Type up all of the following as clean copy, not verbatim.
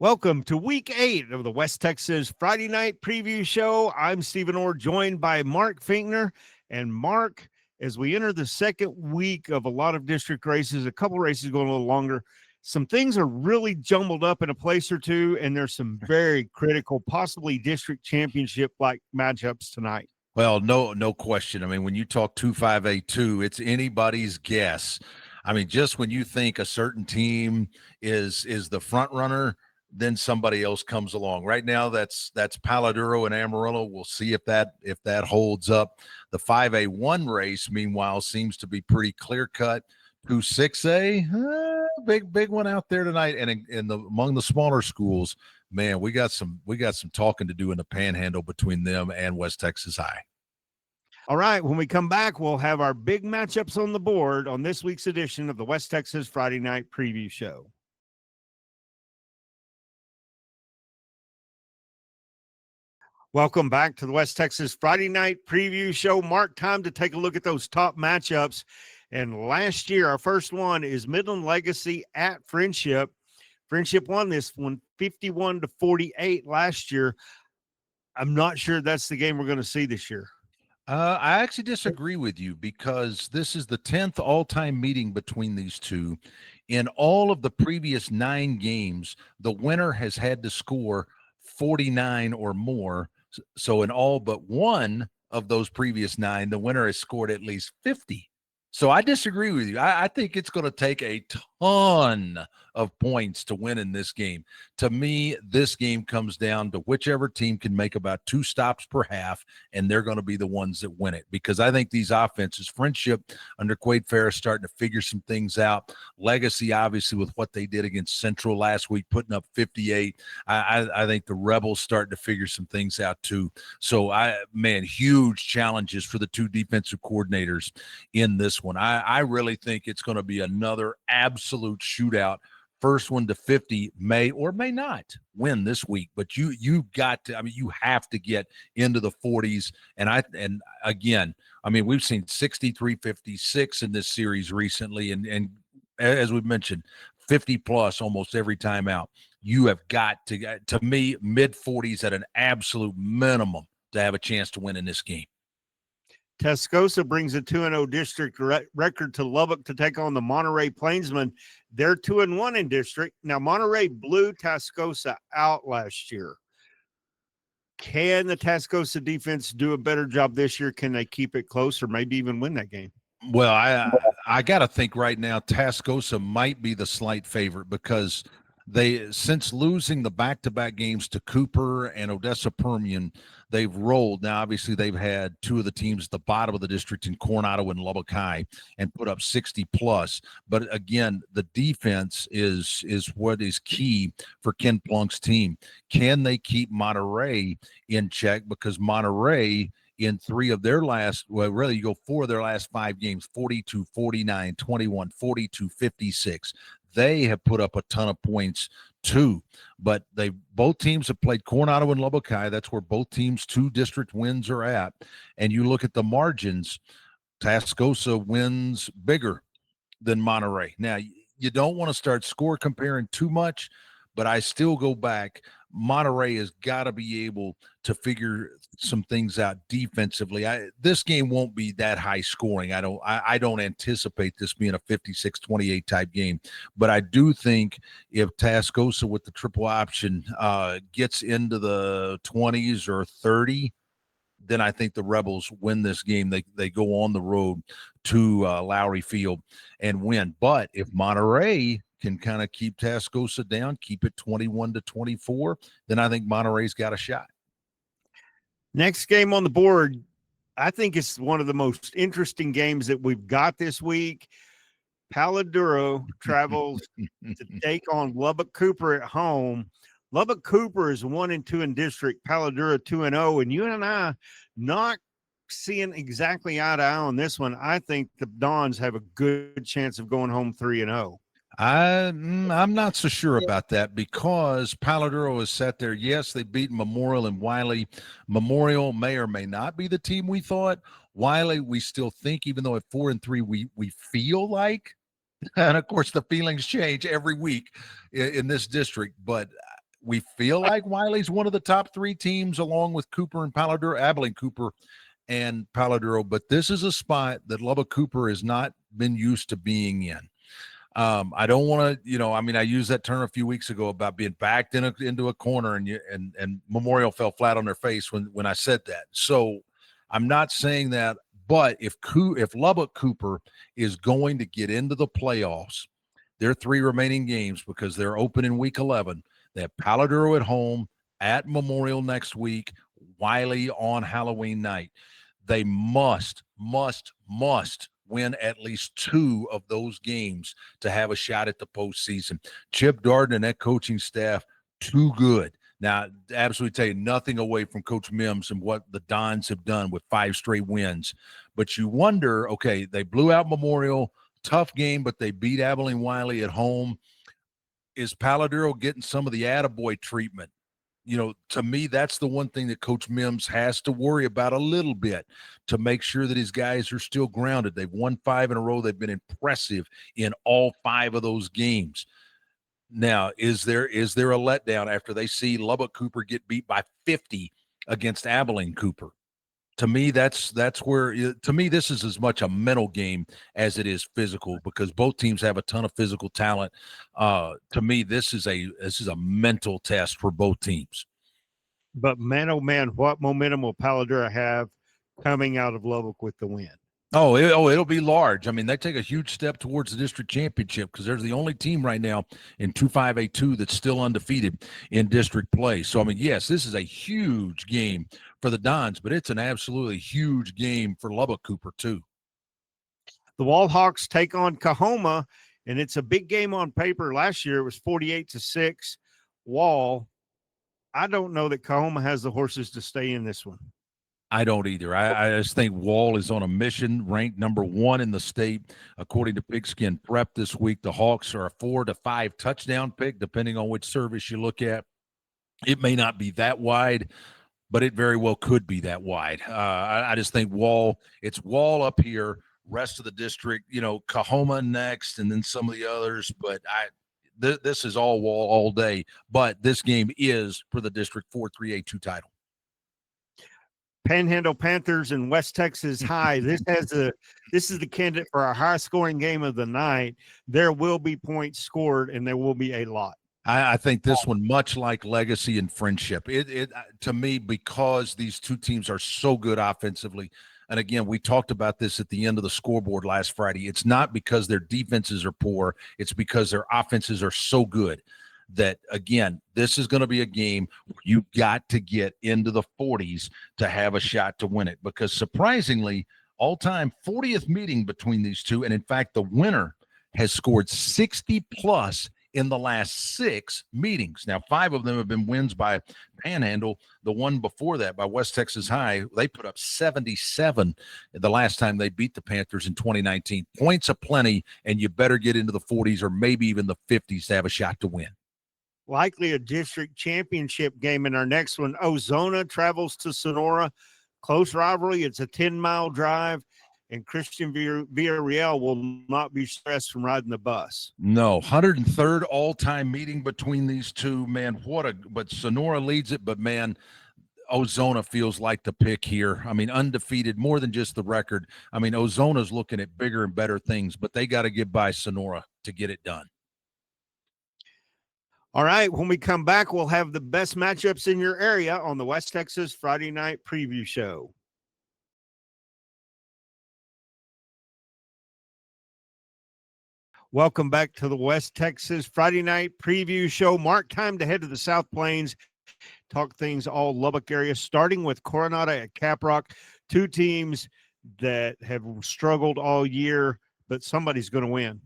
Welcome to week 8 of the West Texas Friday Night Preview Show. I'm Stephen Orr, joined by Mark Finkner. And Mark, as we enter the second week of a lot of district races, a couple races going a little longer, some things are really jumbled up in a place or two, and there's some very critical, possibly district championship-like matchups tonight. Well, no question. I mean, when you talk 2-5-8-2, it's anybody's guess. I mean, just when you think a certain team is the front runner, then somebody else comes along. Right now, that's Paladuro and Amarillo. We'll see if that holds up. The 5A1 race, meanwhile, seems to be pretty clear cut. 2-6A, big one out there tonight. And among the smaller schools, man, we got some talking to do in the Panhandle between them and West Texas High. All right, when we come back, we'll have our big matchups on the board on this week's edition of the West Texas Friday Night Preview Show. Welcome back to the West Texas Friday Night Preview Show. Mark, time to take a look at those top matchups. And last year, our first one is Midland Legacy at Friendship. Friendship won this one 51-48 last year. I'm not sure that's the game we're going to see this year. I actually disagree with you because this is the 10th all-time meeting between these two. In all of the previous 9 games, the winner has had to score 49 or more. So in all but one of those previous 9, the winner has scored at least 50. So I disagree with you. I think it's going to take a ton of points to win in this game. To me, this game comes down to whichever team can make about 2 stops per half, and they're going to be the ones that win it. Because I think these offenses, Friendship under Quade Ferris, starting to figure some things out. Legacy, obviously, with what they did against Central last week, putting up 58. I think the Rebels starting to figure some things out too. So, huge challenges for the 2 defensive coordinators in this one. I really think it's going to be another absolute shootout. First one to 50 may or may not win this week, but you've got to, you have to get into the 40s. And again, we've seen 63-56 in this series recently. And as we've mentioned, 50 plus almost every time out. You have got to me, mid 40s at an absolute minimum to have a chance to win in this game. Tascosa brings a 2-0 district record to Lubbock to take on the Monterey Plainsmen. They're 2-1 in district. Now, Monterey blew Tascosa out last year. Can the Tascosa defense do a better job this year? Can they keep it close or maybe even win that game? Well, I got to think right now Tascosa might be the slight favorite because since losing the back-to-back games to Cooper and Odessa Permian, they've rolled. Now, obviously, they've had 2 of the teams at the bottom of the district in Coronado and Lubbock High and put up 60+. But, again, the defense is what is key for Ken Plunk's team. Can they keep Monterey in check? Because Monterey – in 3 of their last, well, really you go 4 of their last 5 games, 42, 49, 21, 42, 56. They have put up a ton of points too, but both teams have played Coronado and Lubbock High. That's where both teams' 2 district wins are at. And you look at the margins, Tascosa wins bigger than Monterey. Now, you don't want to start score comparing too much, but I still go back. Monterey has got to be able to figure some things out defensively. This game won't be that high scoring. I don't anticipate this being a 56-28 type game, but I do think if Tascosa with the triple option gets into the 20s or 30, then I think the Rebels win this game. They go on the road to Lowry Field and win. But if Monterey can kind of keep Tascosa down, keep it 21-24, then I think Monterey's got a shot. Next game on the board, I think it's one of the most interesting games that we've got this week. Paladuro travels to take on Lubbock Cooper at home. Lubbock Cooper is 1-2 in district, Paladuro 2-0, and you and I not seeing exactly eye to eye on this one. I think the Dons have a good chance of going home 3-0. I'm not so sure about that because Paladuro has sat there. Yes, they beat Memorial and Wiley. Memorial may or may not be the team we thought. Wiley, we still think, even though at 4-3, we feel like, and of course the feelings change every week in this district, but we feel like Wiley's one of the top 3 teams along with Cooper and Paladuro, Abilene Cooper and Paladuro, but this is a spot that Lubbock Cooper has not been used to being in. I don't want to, I used that term a few weeks ago about being backed into a corner and Memorial fell flat on their face when I said that. So I'm not saying that, but if Lubbock Cooper is going to get into the playoffs, their 3 remaining games, because they're open in week 11, they have Paladuro at home, at Memorial next week, Wiley on Halloween night. They must win at least 2 of those games to have a shot at the postseason. Chip Darden and that coaching staff, too good. Now, absolutely tell you nothing away from Coach Mims and what the Dons have done with 5 straight wins. But you wonder, okay, they blew out Memorial, tough game, but they beat Abilene Wiley at home. Is Paladuro getting some of the attaboy treatment? To me, that's the one thing that Coach Mims has to worry about a little bit to make sure that his guys are still grounded. They've won 5 in a row. They've been impressive in all 5 of those games. Now, is there a letdown after they see Lubbock Cooper get beat by 50 against Abilene Cooper? To me, that's where to me this is as much a mental game as it is physical, because both teams have a ton of physical talent. To me, this is a mental test for both teams. But man, oh man, what momentum will Paladura have coming out of Lubbock with the win? It'll be large. I mean, they take a huge step towards the district championship because they're the only team right now in 2-5A2 that's still undefeated in district play. So, I mean, yes, this is a huge game for the Dons, but it's an absolutely huge game for Lubbock Cooper too. The Wallhawks take on Coahoma, and it's a big game on paper. Last year it was 48-6 Wall. I don't know that Coahoma has the horses to stay in this one. I don't either. I just think Wall is on a mission, ranked number 1 in the state, according to Pigskin Prep this week. The Hawks are a 4 to 5 touchdown pick, depending on which service you look at. It may not be that wide, but it very well could be that wide. I just think it's Wall up here, rest of the district, Coahoma next, and then some of the others. But this is all Wall all day. But this game is for the District 4-3A2 title. Panhandle Panthers and West Texas High. This is the candidate for our high scoring game of the night. There will be points scored, and there will be a lot. I think this one, much like Legacy and Friendship, it to me, because these 2 teams are so good offensively. And again, we talked about this at the end of the scoreboard last Friday. It's not because their defenses are poor. It's because their offenses are so good that, again, this is going to be a game you got to get into the 40s to have a shot to win it, because surprisingly, all-time 40th meeting between these 2, and in fact, the winner has scored 60-plus in the last 6 meetings. Now, 5 of them have been wins by Panhandle. The one before that by West Texas High, they put up 77 the last time they beat the Panthers in 2019. Points aplenty, and you better get into the 40s or maybe even the 50s to have a shot to win. Likely a district championship game in our next one. Ozona travels to Sonora. Close rivalry. It's a 10-mile drive, and Christian Villarreal will not be stressed from riding the bus. No, 103rd all-time meeting between these 2. Man, but Sonora leads it, but man, Ozona feels like the pick here. I mean, undefeated, more than just the record. I mean, Ozona's looking at bigger and better things, but they got to get by Sonora to get it done. All right, when we come back, we'll have the best matchups in your area on the West Texas Friday Night Preview Show. Welcome back to the West Texas Friday Night Preview Show. Mark, time to head to the South Plains, talk things all Lubbock area, starting with Coronado at Caprock, 2 teams that have struggled all year, but somebody's going to win.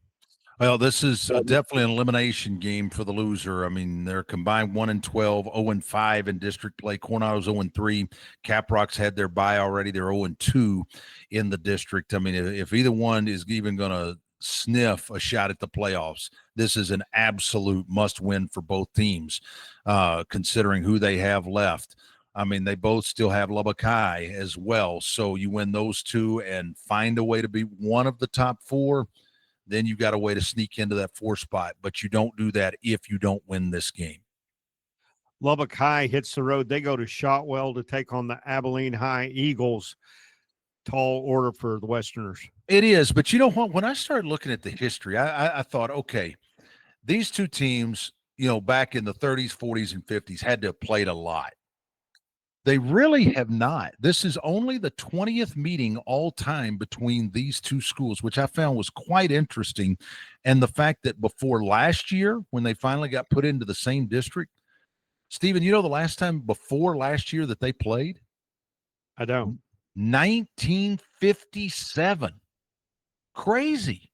Well, this is definitely an elimination game for the loser. I mean, they're combined 1-12, 0-5 in district play. Coronado's 0-3. Caprock's had their bye already. They're 0-2 in the district. I mean, if either one is even going to sniff a shot at the playoffs, this is an absolute must-win for both teams, considering who they have left. I mean, they both still have Lubbock High as well. So you win those 2 and find a way to be one of the top 4, then you got a way to sneak into that 4 spot. But you don't do that if you don't win this game. Lubbock High hits the road. They go to Shotwell to take on the Abilene High Eagles. Tall order for the Westerners. It is, but you know what? When I started looking at the history, I thought, okay, these two teams, back in the 30s, 40s, and 50s had to have played a lot. They really have not. This is only the 20th meeting all time between these two schools, which I found was quite interesting. And the fact that before last year, when they finally got put into the same district, Stephen, the last time before last year that they played? I don't. 1957. Crazy.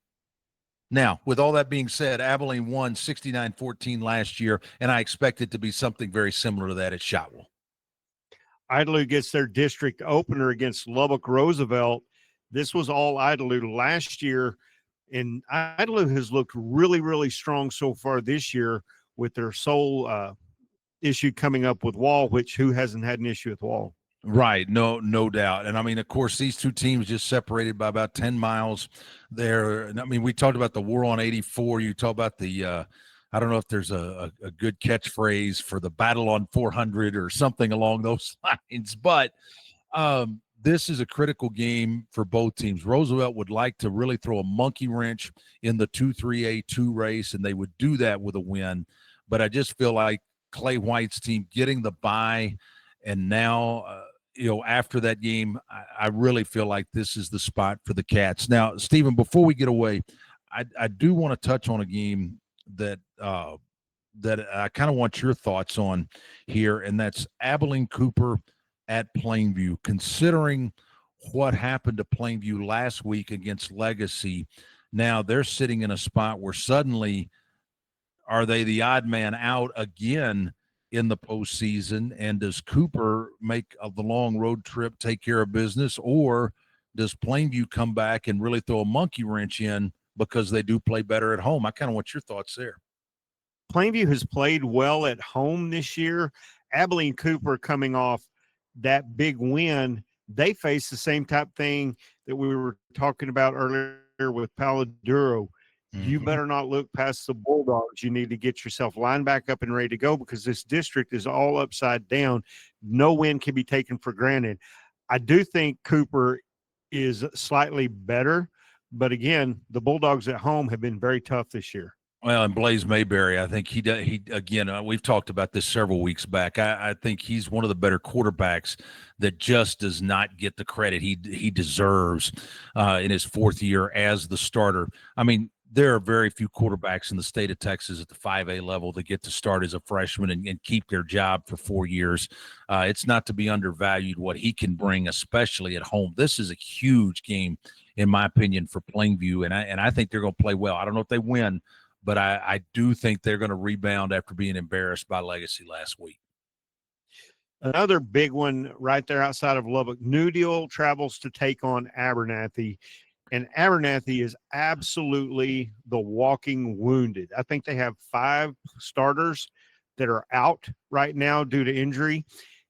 Now, with all that being said, Abilene won 69-14 last year, and I expect it to be something very similar to that at Shotwell. Idalou gets their district opener against Lubbock Roosevelt. This was all Idalou last year, and Idalou has looked really, really strong so far this year with their sole issue coming up with Wall, which who hasn't had an issue with Wall? Right. No doubt. And I mean, of course, these two teams just separated by about 10 miles there. And I mean, we talked about the war on 84. You talk about the, I don't know if there's a good catchphrase for the battle on 400 or something along those lines, but this is a critical game for both teams. Roosevelt would like to really throw a monkey wrench in the 2-3A2 race, and they would do that with a win. But I just feel like Clay White's team getting the bye, and now, after that game, I really feel like this is the spot for the Cats. Now, Stephen, before we get away, I do want to touch on a game that I kind of want your thoughts on here, and that's Abilene Cooper at Plainview. Considering what happened to Plainview last week against Legacy, now they're sitting in a spot where suddenly are they the odd man out again in the postseason? And does Cooper make the long road trip take care of business, or does Plainview come back and really throw a monkey wrench in because they do play better at home? I kind of want your thoughts there. Plainview has played well at home this year. Abilene Cooper coming off that big win, they face the same type thing that we were talking about earlier with Palo Duro. You better not look past the Bulldogs. You need to get yourself lined back up and ready to go, because this district is all upside down. No win can be taken for granted. I do think Cooper is slightly better, but again, the Bulldogs at home have been very tough this year. Well, and Blaze Mayberry, I think he again, we've talked about this several weeks back. I think he's one of the better quarterbacks that just does not get the credit he deserves in his fourth year as the starter. I mean, there are very few quarterbacks in the state of Texas at the 5A level that get to start as a freshman and keep their job for 4 years. It's not to be undervalued what he can bring, especially at home. This is a huge game, in my opinion, for Plainview, and I think they're going to play well. I don't know if they win, but I do think they're going to rebound after being embarrassed by Legacy last week. Another big one right there outside of Lubbock, New Deal travels to take on Abernathy. And Abernathy is absolutely the walking wounded. I think they have 5 starters that are out right now due to injury.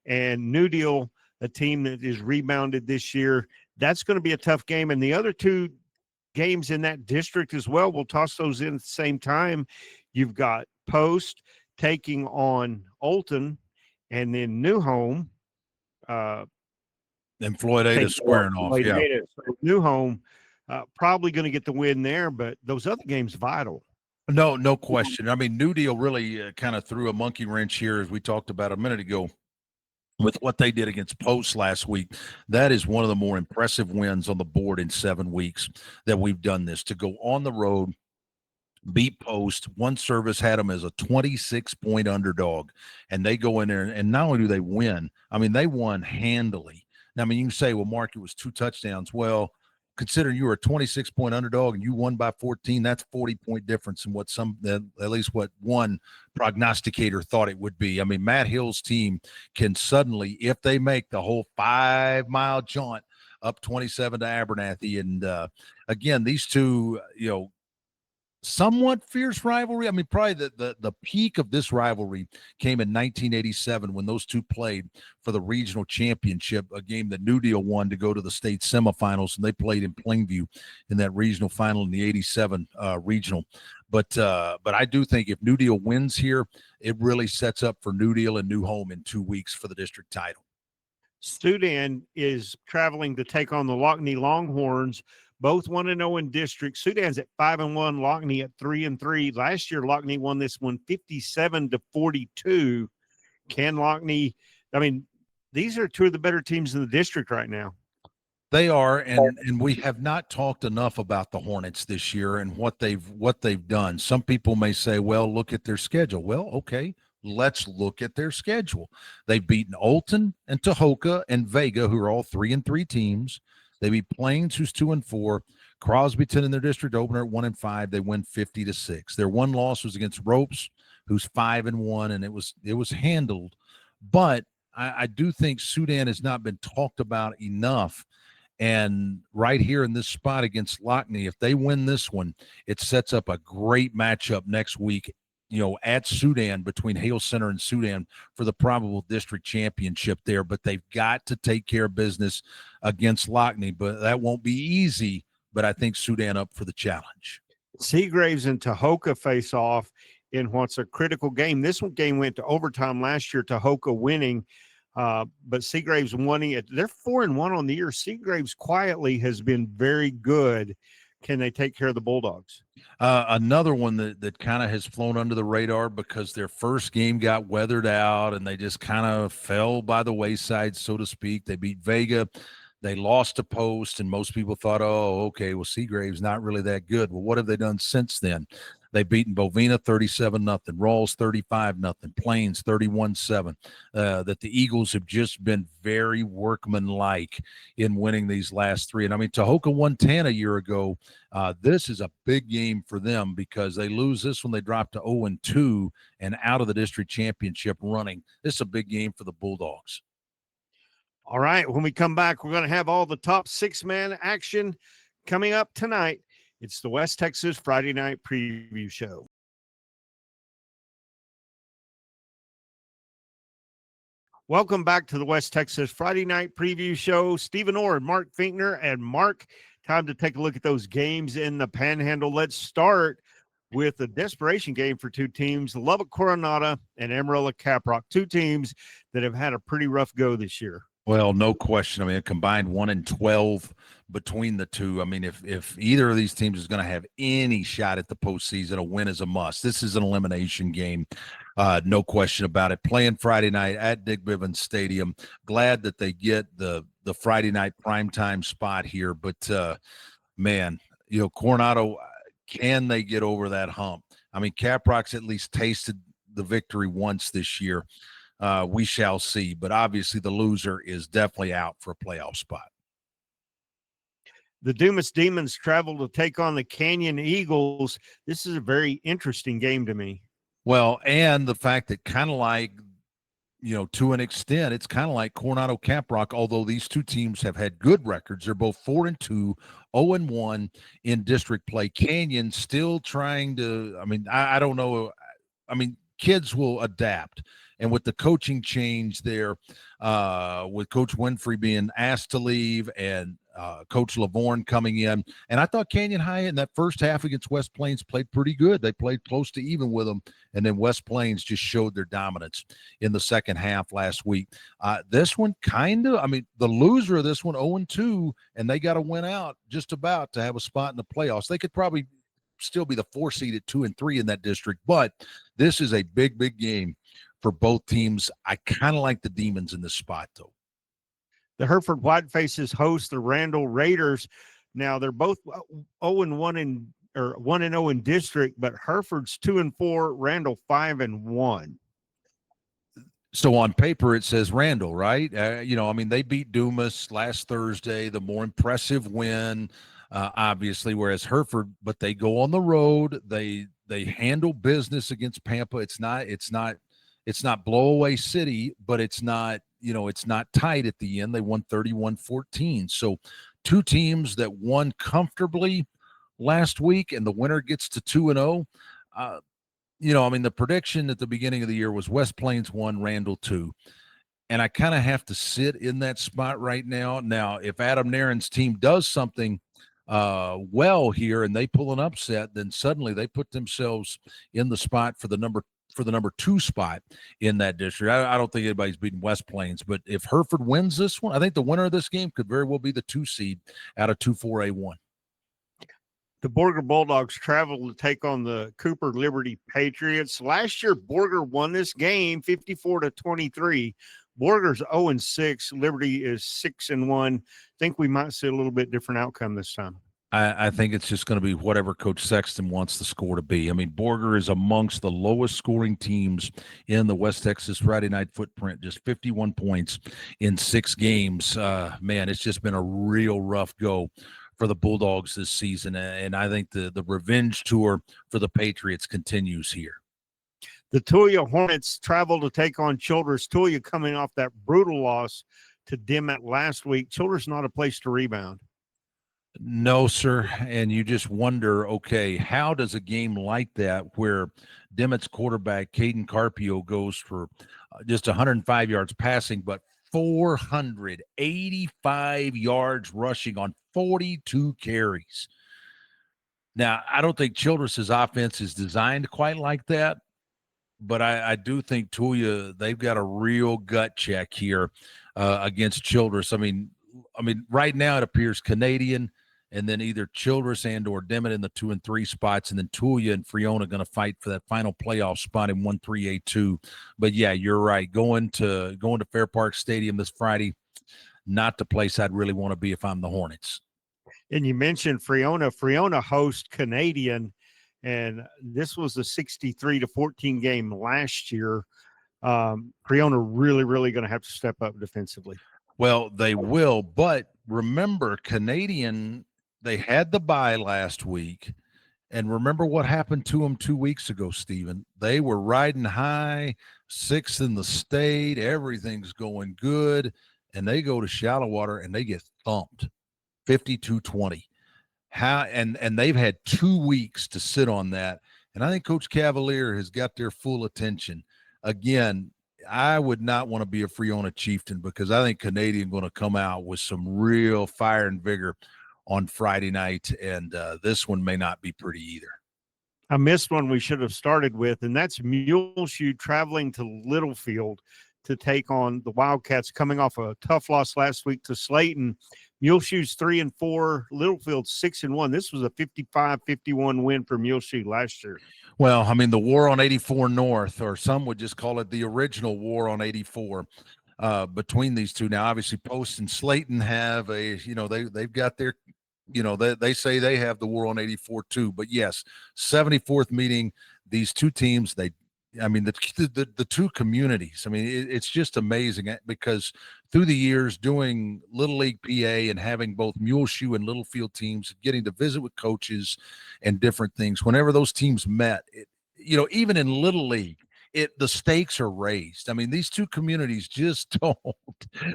And New Deal, a team that is rebounded this year, that's going to be a tough game. And the other 2 games in that district as well, we'll toss those in at the same time. You've got Post taking on Olton, and then New Home. And Floyd Ada squaring off. Yeah. New Home. Probably going to get the win there, but those other games vital. No question. I mean, New Deal really kind of threw a monkey wrench here, as we talked about a minute ago, with what they did against Post last week. That is one of the more impressive wins on the board in 7 weeks that we've done this. To go on the road, beat Post. One service had them as a 26-point underdog, and they go in there, and not only do they win, I mean, they won handily. Now, I mean, you can say, well, Mark, it was 2 touchdowns. Well, considering you were a 26-point underdog and you won by 14, that's 40-point difference in what at least what one prognosticator thought it would be. I mean, Matt Hill's team can suddenly, if they make the whole 5-mile jaunt up 27 to Abernathy, and again, these two, somewhat fierce rivalry. I mean, probably the peak of this rivalry came in 1987 when those two played for the regional championship, a game that New Deal won to go to the state semifinals, and they played in Plainview in that regional final in the 87 regional. But I do think if New Deal wins here, it really sets up for New Deal and New Home in 2 weeks for the district title. Sudan is traveling to take on the Lockney Longhorns, both 1-0 in district. Sudan's at 5-1, Lockney at 3-3. Last year, Lockney won this one 57-42. Can Lockney? I mean, these are two of the better teams in the district right now. They are, and we have not talked enough about the Hornets this year and what they've done. Some people may say, well, look at their schedule. Well, okay, let's look at their schedule. They've beaten Olton and Tahoka and Vega, who are all 3-3 teams. They beat Plains, who's 2-4. Crosbyton in their district opener at 1-5. They win 50-6. Their one loss was against Ropes, who's 5-1, and it was handled. But I do think Sudan has not been talked about enough. And right here in this spot against Lockney, if they win this one, it sets up a great matchup next week, at Sudan, between Hale Center and Sudan, for the probable district championship there. But they've got to take care of business against Lockney. But that won't be easy. But I think Sudan up for the challenge. Seagraves and Tahoka face off in what's a critical game. This game went to overtime last year, Tahoka winning. But Seagraves winning it. They're 4-1 on the year. Seagraves quietly has been very good. Can they take care of the Bulldogs? Another one that kind of has flown under the radar because their first game got weathered out and they just kind of fell by the wayside, so to speak. They beat Vega. They lost to Post, and most people thought, oh, okay, well, Seagraves not really that good. Well, what have they done since then? They've beaten Bovina 37-0, Rawls 35-0, Plains 31-7. That the Eagles have just been very workmanlike in winning these last three. And I mean, Tahoka won 10 a year ago. This is a big game for them because they lose this when they drop to 0-2 and out of the district championship running. This is a big game for the Bulldogs. All right, when we come back, we're going to have all the top six-man action coming up tonight. It's the West Texas Friday Night Preview Show. Welcome back to the West Texas Friday Night Preview Show. Stephen Orr and Mark Finkner. And Mark, time to take a look at those games in the Panhandle. Let's start with a desperation game for two teams, Lubbock Coronado and Amarillo Caprock, two teams that have had a pretty rough go this year. Well, no question. I mean, a combined 1-12 between the two. I mean, if either of these teams is going to have any shot at the postseason, a win is a must. This is an elimination game, no question about it. Playing Friday night at Dick Bivens Stadium. Glad that they get the Friday night primetime spot here. But, man, Coronado, can they get over that hump? I mean, Caprock's at least tasted the victory once this year. We shall see, but obviously the loser is definitely out for a playoff spot. The Dumas Demons travel to take on the Canyon Eagles. This is a very interesting game to me. Well, and the fact that kind of like, to an extent, it's kind of like Coronado Caprock, although these two teams have had good records. They're both 4-2, 0-1 in district play. Canyon still trying to, I don't know. I mean, kids will adapt. And with the coaching change there, with Coach Winfrey being asked to leave and Coach Lavorne coming in, and I thought Canyon High in that first half against West Plains played pretty good. They played close to even with them, and then West Plains just showed their dominance in the second half last week. This one the loser of this one, 0-2, and they got to win out just about to have a spot in the playoffs. They could probably still be the 4 seed at 2-3 in that district, but this is a big, big game for both teams. I kind of like the Demons in this spot, though. The Hereford Whitefaces host the Randall Raiders. Now they're both 1-0 in district, but Hereford's 2-4, Randall 5-1. So on paper it says Randall, right? They beat Dumas last Thursday, the more impressive win, obviously. Whereas Hereford, but they go on the road, they handle business against Pampa. It's not blowaway city, but it's not tight at the end. They won 31-14. So two teams that won comfortably last week, and the winner gets to 2-0. I mean, the prediction at the beginning of the year was West Plains 1, Randall 2. And I kind of have to sit in that spot right now. Now, if Adam Nairn's team does something well here and they pull an upset, then suddenly they put themselves in the spot for the number 2 spot in that district. I don't think anybody's beating West Plains, but if Hereford wins this one, I think the winner of this game could very well be the 2 seed out of 2-4A1. The Borger Bulldogs travel to take on the Cooper Liberty Patriots. Last year, Borger won this game 54-23. Borger's 0-6. Liberty is 6-1. Think we might see a little bit different outcome this time. I think it's just going to be whatever Coach Sexton wants the score to be. I mean, Borger is amongst the lowest scoring teams in the West Texas Friday night footprint, just 51 points in 6 games. Man, it's just been a real rough go for the Bulldogs this season, and I think the revenge tour for the Patriots continues here. The Tulia Hornets travel to take on Childress. Tulia coming off that brutal loss to Dimmitt last week. Childress not a place to rebound. No, sir. And you just wonder, okay, how does a game like that where Dimmitt's quarterback, Caden Carpio, goes for just 105 yards passing, but 485 yards rushing on 42 carries. Now, I don't think Childress's offense is designed quite like that, but I do think Tulia, they've got a real gut check here against Childress. I mean, right now it appears Canadian, and then either Childress and or Dimmitt in the 2 and 3 spots, and then Tulia and Friona going to fight for that final playoff spot in 1-3-A-2. But yeah, you're right. Going to Fair Park Stadium this Friday, not the place I'd really want to be if I'm the Hornets. And you mentioned Friona. Friona hosts Canadian, and this was a 63-14 game last year. Friona really, really going to have to step up defensively. Well, they will, but remember, Canadian, they had the bye last week, and remember what happened to them 2 weeks ago, Stephen. They were riding high, 6th in the state, everything's going good, and they go to shallow water and they get thumped, 52-20. And they've had 2 weeks to sit on that, and I think Coach Cavalier has got their full attention. Again, I would not want to be a Friona Chieftain because I think Canadian going to come out with some real fire and vigor on Friday night, and this one may not be pretty either. I missed one we should have started with, and that's Muleshoe traveling to Littlefield to take on the Wildcats, coming off a tough loss last week to Slayton. Muleshoe's 3-4, Littlefield 6-1. This was a 55-51 win for Muleshoe last year. Well, I mean, the war on 84 North, or some would just call it the original war on 84 between these two. Now, obviously, Post and Slayton have they've got their, they say they have the war on 84 too. But yes, 74th meeting, these two teams, the two communities. I mean, it's just amazing because through the years doing Little League PA and having both Muleshoe and Littlefield teams, getting to visit with coaches and different things, whenever those teams met, even in Little League, the stakes are raised. I mean, these two communities just don't.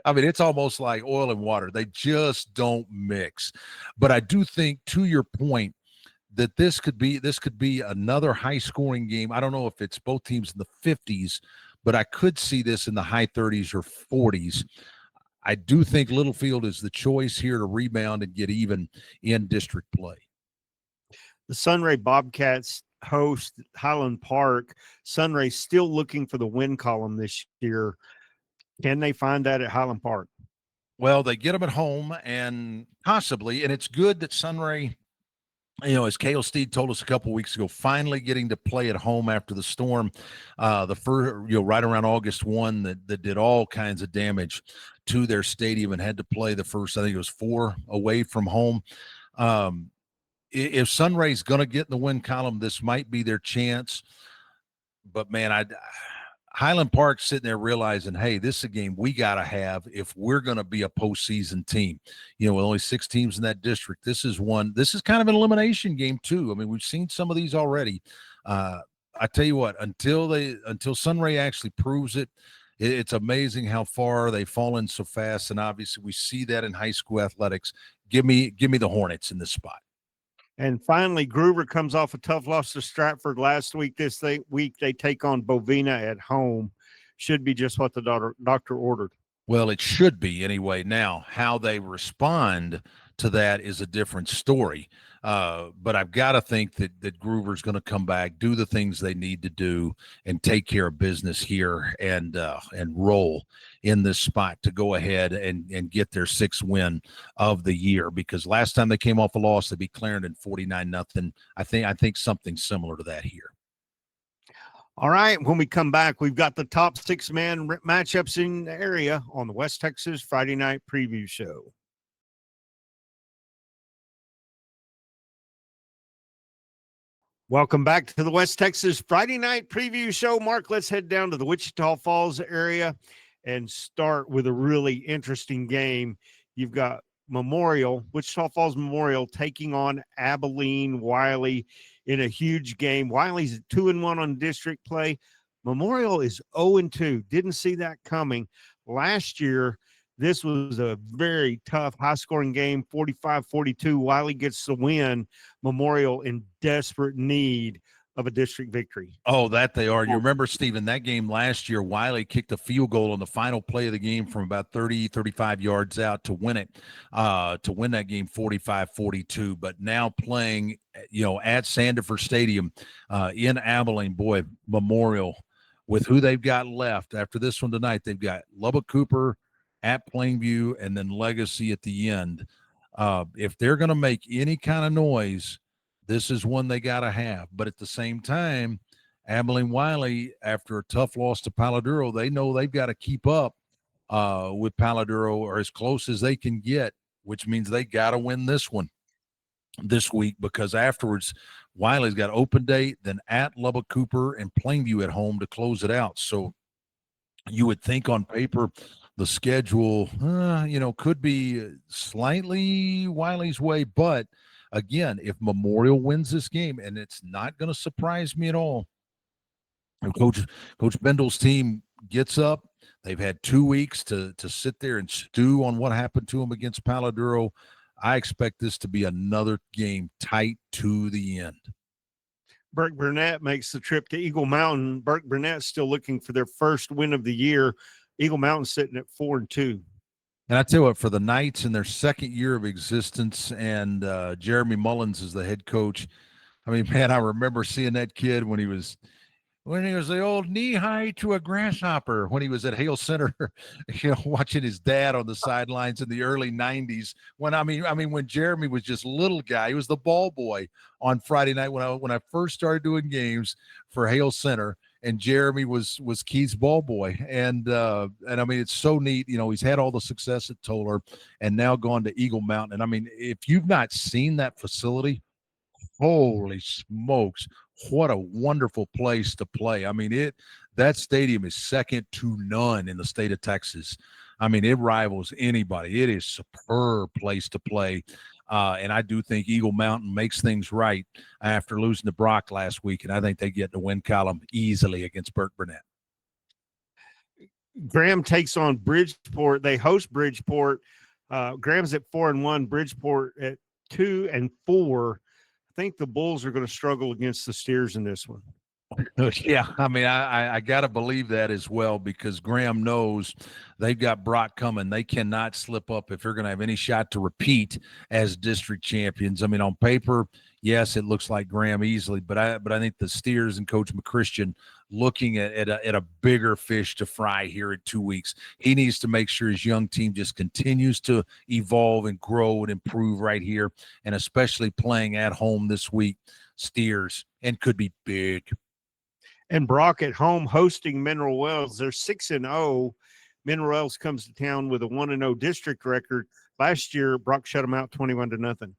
I mean, it's almost like oil and water. They just don't mix. But I do think, to your point, that this could be another high-scoring game. I don't know if it's both teams in the 50s, but I could see this in the high 30s or 40s. I do think Littlefield is the choice here to rebound and get even in district play. The Sunray Bobcats host Highland Park. Sunray still looking for the win column this year. Can they find that at Highland Park? Well, they get them at home and possibly, and it's good that Sunray, as Cale Steed told us a couple weeks ago, finally getting to play at home after the storm, the first, right around August 1, that did all kinds of damage to their stadium and had to play the first, I think it was 4 away from home. If Sunray's going to get in the win column, this might be their chance. But man, Highland Park sitting there realizing, hey, this is a game we got to have if we're going to be a postseason team. With only 6 teams in that district, this is kind of an elimination game too. I mean, we've seen some of these already. I tell you what, until Sunray actually proves it, it's amazing how far they've fallen so fast. And obviously we see that in high school athletics. Give me the Hornets in this spot. And finally, Gruber comes off a tough loss to Stratford last week. This week they take on Bovina at home. Should be just what the doctor ordered. Well, it should be anyway. Now, how they respond to that is a different story. But I've got to think that Gruber's going to come back, do the things they need to do, and take care of business here and roll in this spot to go ahead and get their sixth win of the year. Because last time they came off a loss, they beat Clarendon 49-0. I think something similar to that here. All right, when we come back, we've got the top six-man matchups in the area on the West Texas Friday Night Preview Show. Welcome back to the West Texas Friday Night Preview Show. Mark, let's head down to the Wichita Falls area and start with a really interesting game. You've got Wichita Falls Memorial taking on Abilene Wiley in a huge game. Wiley's 2-1 on district play. Memorial is 0-2. Didn't see that coming. Last year, this was a very tough, high-scoring game, 45-42. Wiley gets the win. Memorial in desperate need of a district victory. Oh, that they are. You remember, Stephen, that game last year, Wiley kicked a field goal on the final play of the game from about 30, 35 yards out to win it, to win that game 45-42. But now playing, at Sandifer Stadium in Abilene, boy, Memorial, with who they've got left after this one tonight, they've got Lubbock Cooper at Plainview and then Legacy at the end. If they're going to make any kind of noise, this is one they got to have. But at the same time, Abilene Wiley, after a tough loss to Paladuro, they know they've got to keep up with Paladuro or as close as they can get, which means they got to win this one this week, because afterwards, Wiley's got open date, then at Lubbock Cooper and Plainview at home to close it out. So you would think on paper the schedule, could be slightly Wiley's way, but again, if Memorial wins this game, and it's not going to surprise me at all, if Coach Bendel's team gets up, they've had 2 weeks to sit there and stew on what happened to them against Paladuro. I expect this to be another game tight to the end. Burke Burnett makes the trip to Eagle Mountain. Burke Burnett's still looking for their first win of the year. Eagle Mountain sitting at 4-2. And I tell you what, for the Knights in their second year of existence, and Jeremy Mullins is the head coach. I mean, man, I remember seeing that kid when he was the old knee high to a grasshopper, when he was at Hale Center, watching his dad on the sidelines in the early 90s. When Jeremy was just a little guy, he was the ball boy on Friday night when I first started doing games for Hale Center. And Jeremy was Keith's ball boy. And I mean, it's so neat. He's had all the success at Tolar and now gone to Eagle Mountain. And I mean, if you've not seen that facility, holy smokes, what a wonderful place to play. I mean, that stadium is second to none in the state of Texas. I mean, it rivals anybody. It is a superb place to play. And I do think Eagle Mountain makes things right after losing to Brock last week, and I think they get the win column easily against Burke Burnett. Graham takes on Bridgeport. They host Bridgeport. Graham's at 4-1, Bridgeport at 2-4. I think the Bulls are going to struggle against the Steers in this one. Yeah, I mean, I got to believe that as well, because Graham knows they've got Brock coming. They cannot slip up if they're going to have any shot to repeat as district champions. I mean, on paper, yes, it looks like Graham easily, but I think the Steers and Coach McChristian looking at a bigger fish to fry here in 2 weeks. He needs to make sure his young team just continues to evolve and grow and improve right here, and especially playing at home this week, Steers, and could be big. And Brock at home hosting Mineral Wells. They're 6-0. Mineral Wells comes to town with a 1-0 district record. Last year, Brock shut them out 21-0.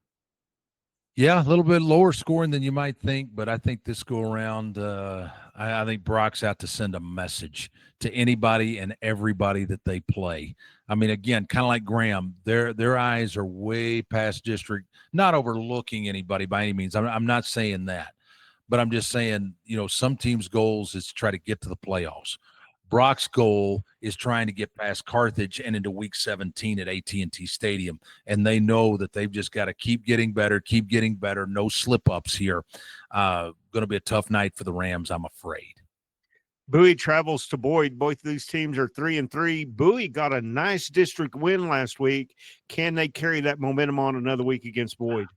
Yeah, a little bit lower scoring than you might think, but I think this go around, I think Brock's out to send a message to anybody and everybody that they play. I mean, again, kind of like Graham, their eyes are way past district, not overlooking anybody by any means. I'm not saying that. But I'm just saying, some teams' goals is to try to get to the playoffs. Brock's goal is trying to get past Carthage and into Week 17 at AT&T Stadium, and they know that they've just got to keep getting better, no slip-ups here. Going to be a tough night for the Rams, I'm afraid. Bowie travels to Boyd. Both of these teams are 3-3. Bowie got a nice district win last week. Can they carry that momentum on another week against Boyd?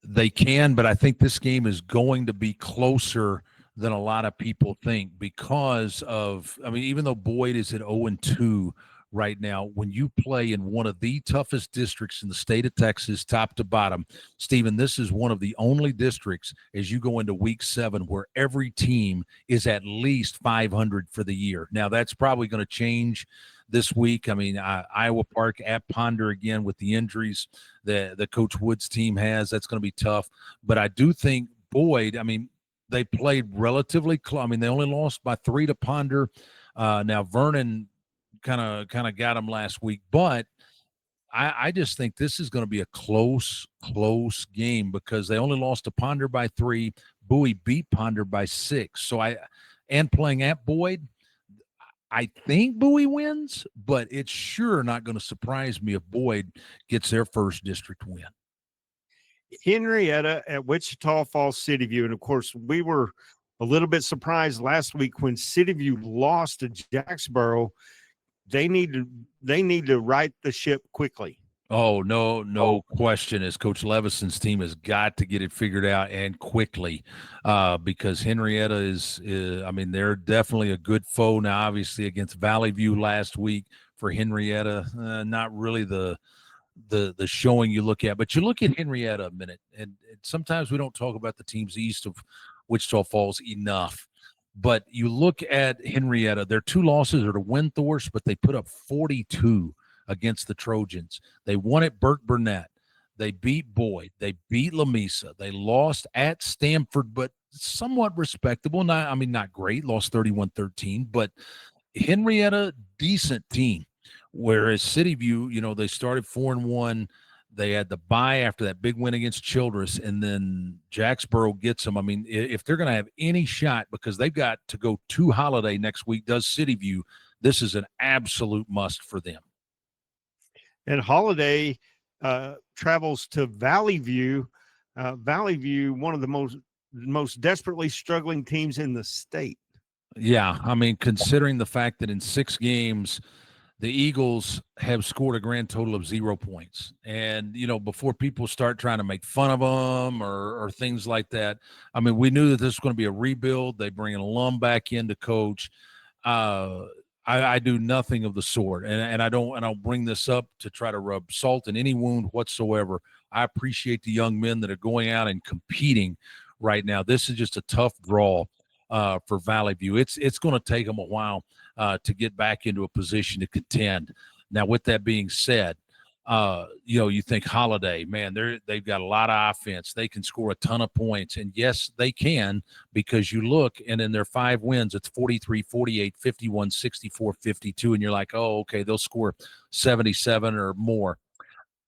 They can, but I think this game is going to be closer than a lot of people think because of, I mean, even though Boyd is at 0-2 right now, when you play in one of the toughest districts in the state of Texas, top to bottom, Stephen, this is one of the only districts as you go into Week 7 where every team is at least 500 for the year. Now, that's probably going to change this week. I mean, Iowa Park at Ponder again with the injuries that Coach Wood's team has. That's going to be tough. But I do think Boyd, I mean, they played relatively close. I mean, they only lost by 3 to Ponder. Now, Vernon kind of got them last week. But I just think this is going to be a close game because they only lost to Ponder by 3. Bowie beat Ponder by 6. So and playing at Boyd, I think Bowie wins, but it's sure not going to surprise me if Boyd gets their first district win. Henrietta at Wichita Falls City View. And of course, we were a little bit surprised last week when City View lost to Jacksboro. They need to right the ship quickly. Oh, no question. As Coach Levison's team has got to get it figured out and quickly because Henrietta is, I mean, they're definitely a good foe. Now, obviously, against Valley View last week for Henrietta, not really the showing you look at. But you look at Henrietta a minute, and sometimes we don't talk about the teams east of Wichita Falls enough. But you look at Henrietta, their 2 losses are to Windthorst, but they put up 42 against the Trojans. They won at Burke Burnett. They beat Boyd. They beat Lamesa. They lost at Stanford, but somewhat respectable. Not great. Lost 31-13, but Henrietta, decent team. Whereas City View, they started 4-1. They had the bye after that big win against Childress, and then Jacksboro gets them. I mean, if they're going to have any shot, because they've got to go to Holiday next week, does City View, this is an absolute must for them. And Holiday travels to Valley View. Valley View, one of the most desperately struggling teams in the state. Yeah, I mean, considering the fact that in 6 games, the Eagles have scored a grand total of 0 points. And, before people start trying to make fun of them or things like that, I mean, we knew that this was going to be a rebuild. They bring an alum back in to coach. I do nothing of the sort. And I'll bring this up to try to rub salt in any wound whatsoever. I appreciate the young men that are going out and competing right now. This is just a tough draw for Valley View. It's going to take them a while to get back into a position to contend. Now, with that being said, you think Holiday, man, they've got a lot of offense. They can score a ton of points. And yes, they can, because you look, and in their 5 wins, it's 43, 48, 51, 64, 52. And you're like, oh, okay, they'll score 77 or more.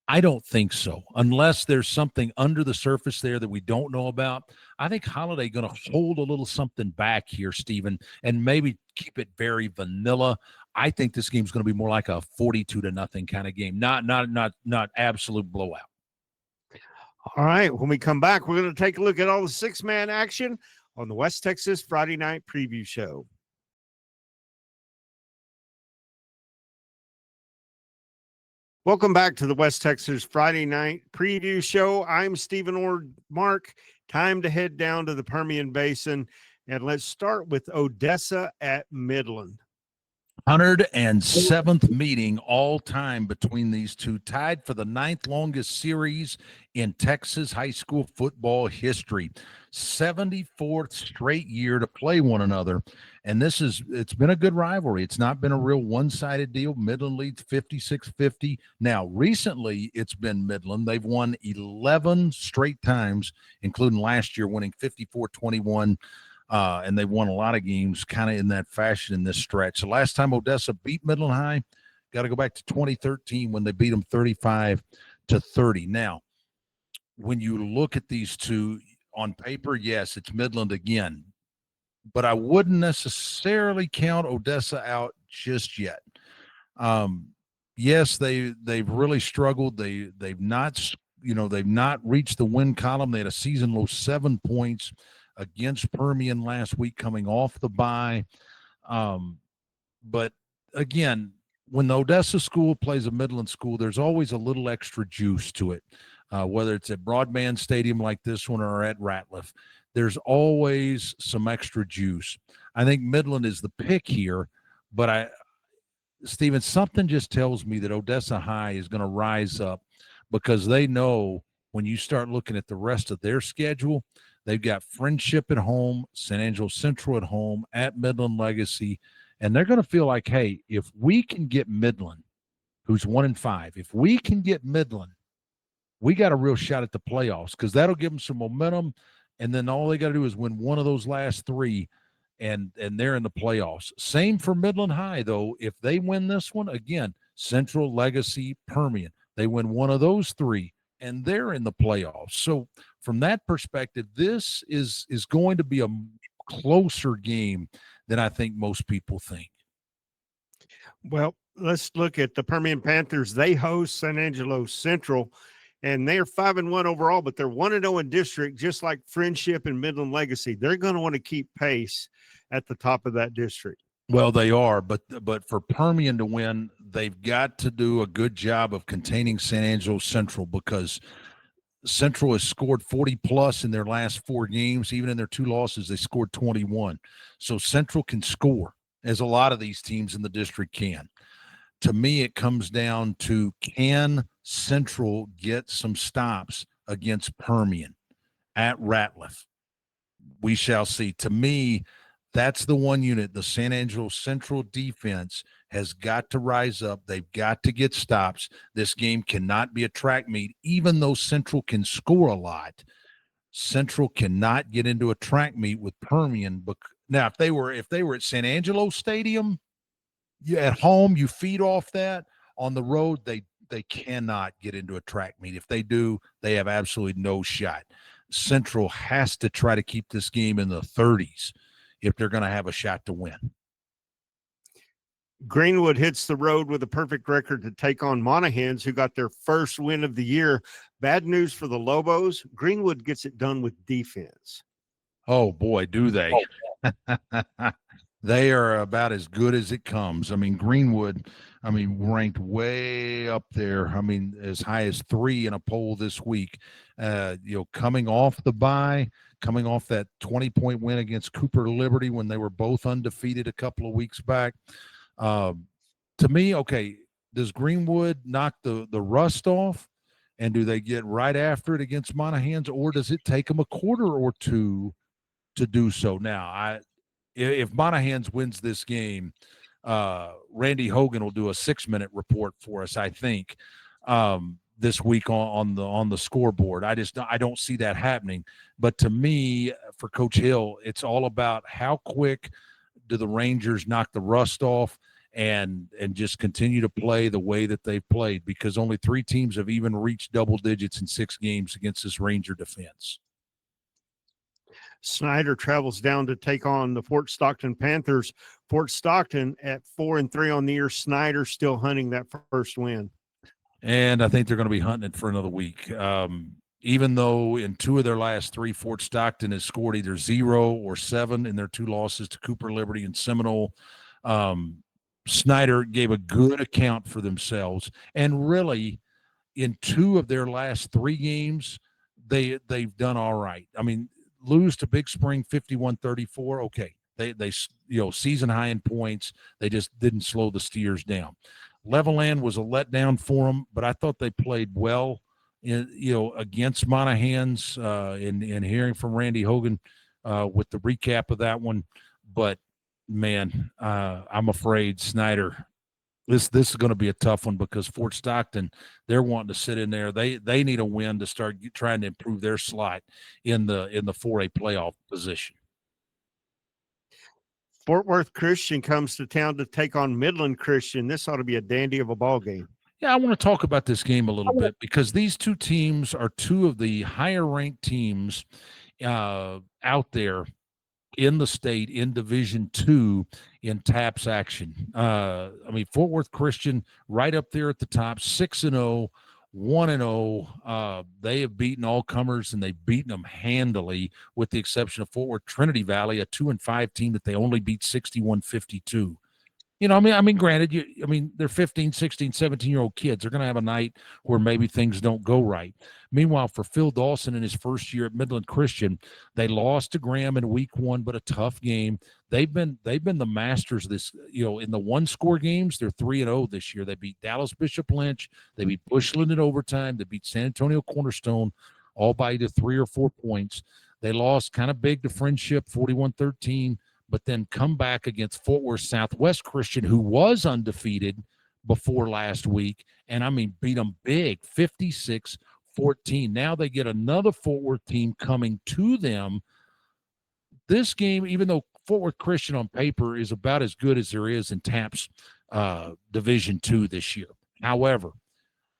I don't think so, unless there's something under the surface there that we don't know about. I think Holiday going to hold a little something back here, Stephen, and maybe keep it very vanilla. I think this game's going to be more like a 42-0 kind of game, not absolute blowout. All right, when we come back, we're going to take a look at all the 6-man action on the West Texas Friday Night Preview Show. Welcome back to the West Texas Friday Night Preview Show. I'm Stephen Ord. Mark, time to head down to the Permian Basin, and let's start with Odessa at Midland. 107th meeting all time between these two, tied for the 9th longest series in Texas high school football history. 74th straight year to play one another. And it's been a good rivalry. It's not been a real one-sided deal. Midland leads 56-50. Now, recently it's been Midland. They've won 11 straight times, including last year winning 54-21. And they won a lot of games kind of in that fashion in this stretch. The last time Odessa beat Midland High, got to go back to 2013 when they beat them 35-30. Now, when you look at these two on paper, yes, it's Midland again. but I wouldn't necessarily count Odessa out just yet. Yes, they've really struggled. They've not they've not reached the win column. They had a season low 7 points against Permian last week, coming off the bye. But again, when the Odessa school plays a Midland school, there's always a little extra juice to it, whether it's at Broadband Stadium like this one or at Ratliff. There's always some extra juice. I think Midland is the pick here, but Steven, something just tells me that Odessa High is going to rise up because they know when you start looking at the rest of their schedule, they've got Friendship at home, San Angelo Central at home, at Midland Legacy, and they're going to feel like, hey, if we can get Midland, who's 1-5, if we can get Midland, we got a real shot at the playoffs because that'll give them some momentum, and then all they got to do is win one of those last three, and they're in the playoffs. Same for Midland High, though. If they win this one, again, Central, Legacy, Permian, they win one of those three, and they're in the playoffs. So from that perspective, this is going to be a closer game than I think most people think. Well, let's look at the Permian Panthers. They host San Angelo Central, and they're 5-1 overall, but they're 1-0 in district, just like Friendship and Midland Legacy. They're going to want to keep pace at the top of that district. Well, they are, but for Permian to win, they've got to do a good job of containing San Angelo Central because Central has scored 40-plus in their last 4 games. Even in their 2 losses, they scored 21. So Central can score, as a lot of these teams in the district can. To me, it comes down to, can Central get some stops against Permian at Ratliff? We shall see. To me, that's the one unit. The San Angelo Central defense has got to rise up. They've got to get stops. This game cannot be a track meet, even though Central can score a lot. Central cannot get into a track meet with Permian. Now, if they were at San Angelo Stadium, at home, you feed off that. On the road, they cannot get into a track meet. If they do, they have absolutely no shot. Central has to try to keep this game in the 30s if they're going to have a shot to win. Greenwood hits the road with a perfect record to take on Monahans, who got their first win of the year. Bad news for the Lobos. Greenwood gets it done with defense. Oh, boy, do they. They are about as good as it comes. I mean, Greenwood, ranked way up there. As high as 3 in a poll this week. Coming off the bye, coming off that 20-point win against Cooper Liberty when they were both undefeated a couple of weeks back. To me, okay, does Greenwood knock the rust off, and do they get right after it against Monahans, or does it take them a quarter or two to do so? Now, if Monahans wins this game, Randy Hogan will do a 6-minute report for us, I think, this week on the scoreboard. I don't see that happening. But to me, for Coach Hill, it's all about how quick do the Rangers knock the rust off and just continue to play the way that they've played, because only 3 teams have even reached double digits in 6 games against this Ranger defense. Snyder travels down to take on the Fort Stockton Panthers. Fort Stockton at 4-3 on the year. Snyder still hunting that first win. And I think they're going to be hunting it for another week. Even though in 2 of their last 3, Fort Stockton has scored either 0 or 7 in their 2 losses to Cooper Liberty and Seminole. Snyder gave a good account for themselves. And really, in 2 of their last 3 games, they've done all right. Lose to Big Spring 51-34. Okay. They season high in points. They just didn't slow the Steers down. Levelland was a letdown for them, but I thought they played well against Monahans, in hearing from Randy Hogan with the recap of that one. But man, I'm afraid Snyder, this is going to be a tough one, because Fort Stockton, they're wanting to sit in there. They need a win to start trying to improve their slot in the 4A playoff position. Fort Worth Christian comes to town to take on Midland Christian. This ought to be a dandy of a ball game. Yeah, I want to talk about this game a little bit, because these 2 teams are 2 of the higher ranked teams out there in the state in Division II in TAPS action. Fort Worth Christian right up there at the top, 6-0, 1-0. They have beaten all comers, and they've beaten them handily, with the exception of Fort Worth Trinity Valley, a 2-5 team that they only beat 61-52. Granted, they're 15, 16, 17-year-old kids. They're going to have a night where maybe things don't go right. Meanwhile, for Phil Dawson in his first year at Midland Christian, they lost to Graham in week 1, but a tough game. They've been the masters of this, in the one-score games. They're 3-0 this year. They beat Dallas Bishop Lynch. They beat Bushland in overtime. They beat San Antonio Cornerstone, all by either 3 or 4 points. They lost kind of big to Friendship, 41-13. But then come back against Fort Worth Southwest Christian, who was undefeated before last week, and beat them big, 56-14. Now they get another Fort Worth team coming to them. This game, even though Fort Worth Christian on paper is about as good as there is in TAPS Division II this year. However,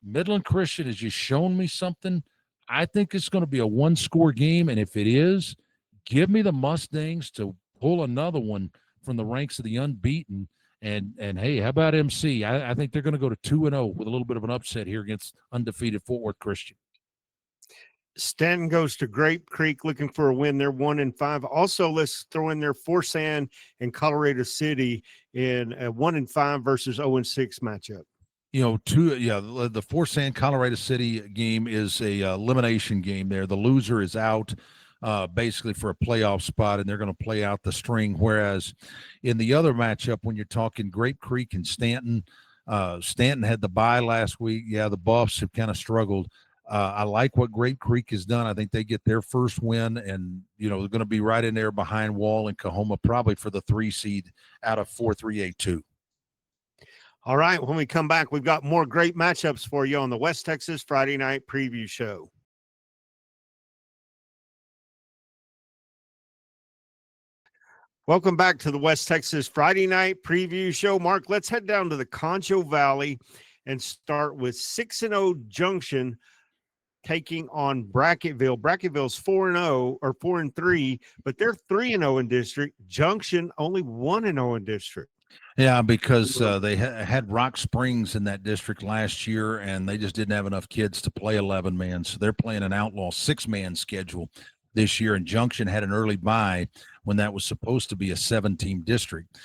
Midland Christian has just shown me something. I think it's going to be a one-score game, and if it is, give me the Mustangs to pull another one from the ranks of the unbeaten. And hey, how about MC? I think they're going to go to 2-0 with a little bit of an upset here against undefeated Fort Worth Christian. Stanton goes to Grape Creek looking for a win. They're 1-5. Also, let's throw in there Forsan and Colorado City in a 1-5 versus 0-6 matchup. The Forsan Colorado City game is a elimination game there. The loser is out basically for a playoff spot, and they're going to play out the string. Whereas in the other matchup, when you're talking Grape Creek and Stanton, Stanton had the bye last week. Yeah, the Buffs have kind of struggled. I like what Grape Creek has done. I think they get their first win, and they're going to be right in there behind Wall and Coahoma, probably for the 3 seed out of 4-3-8-2. All right, when we come back, we've got more great matchups for you on the West Texas Friday Night Preview Show. Welcome back to the West Texas Friday Night Preview Show. Mark, let's head down to the Concho Valley and start with 6-0 Junction taking on Bracketville. Bracketville's 4-0 or 4-3, but they're 3-0 in district. Junction only 1-0 in district. Yeah, because they had Rock Springs in that district last year, and they just didn't have enough kids to play 11-man. So they're playing an outlaw 6-man schedule this year, and Junction had an early bye when that was supposed to be a 7-team district.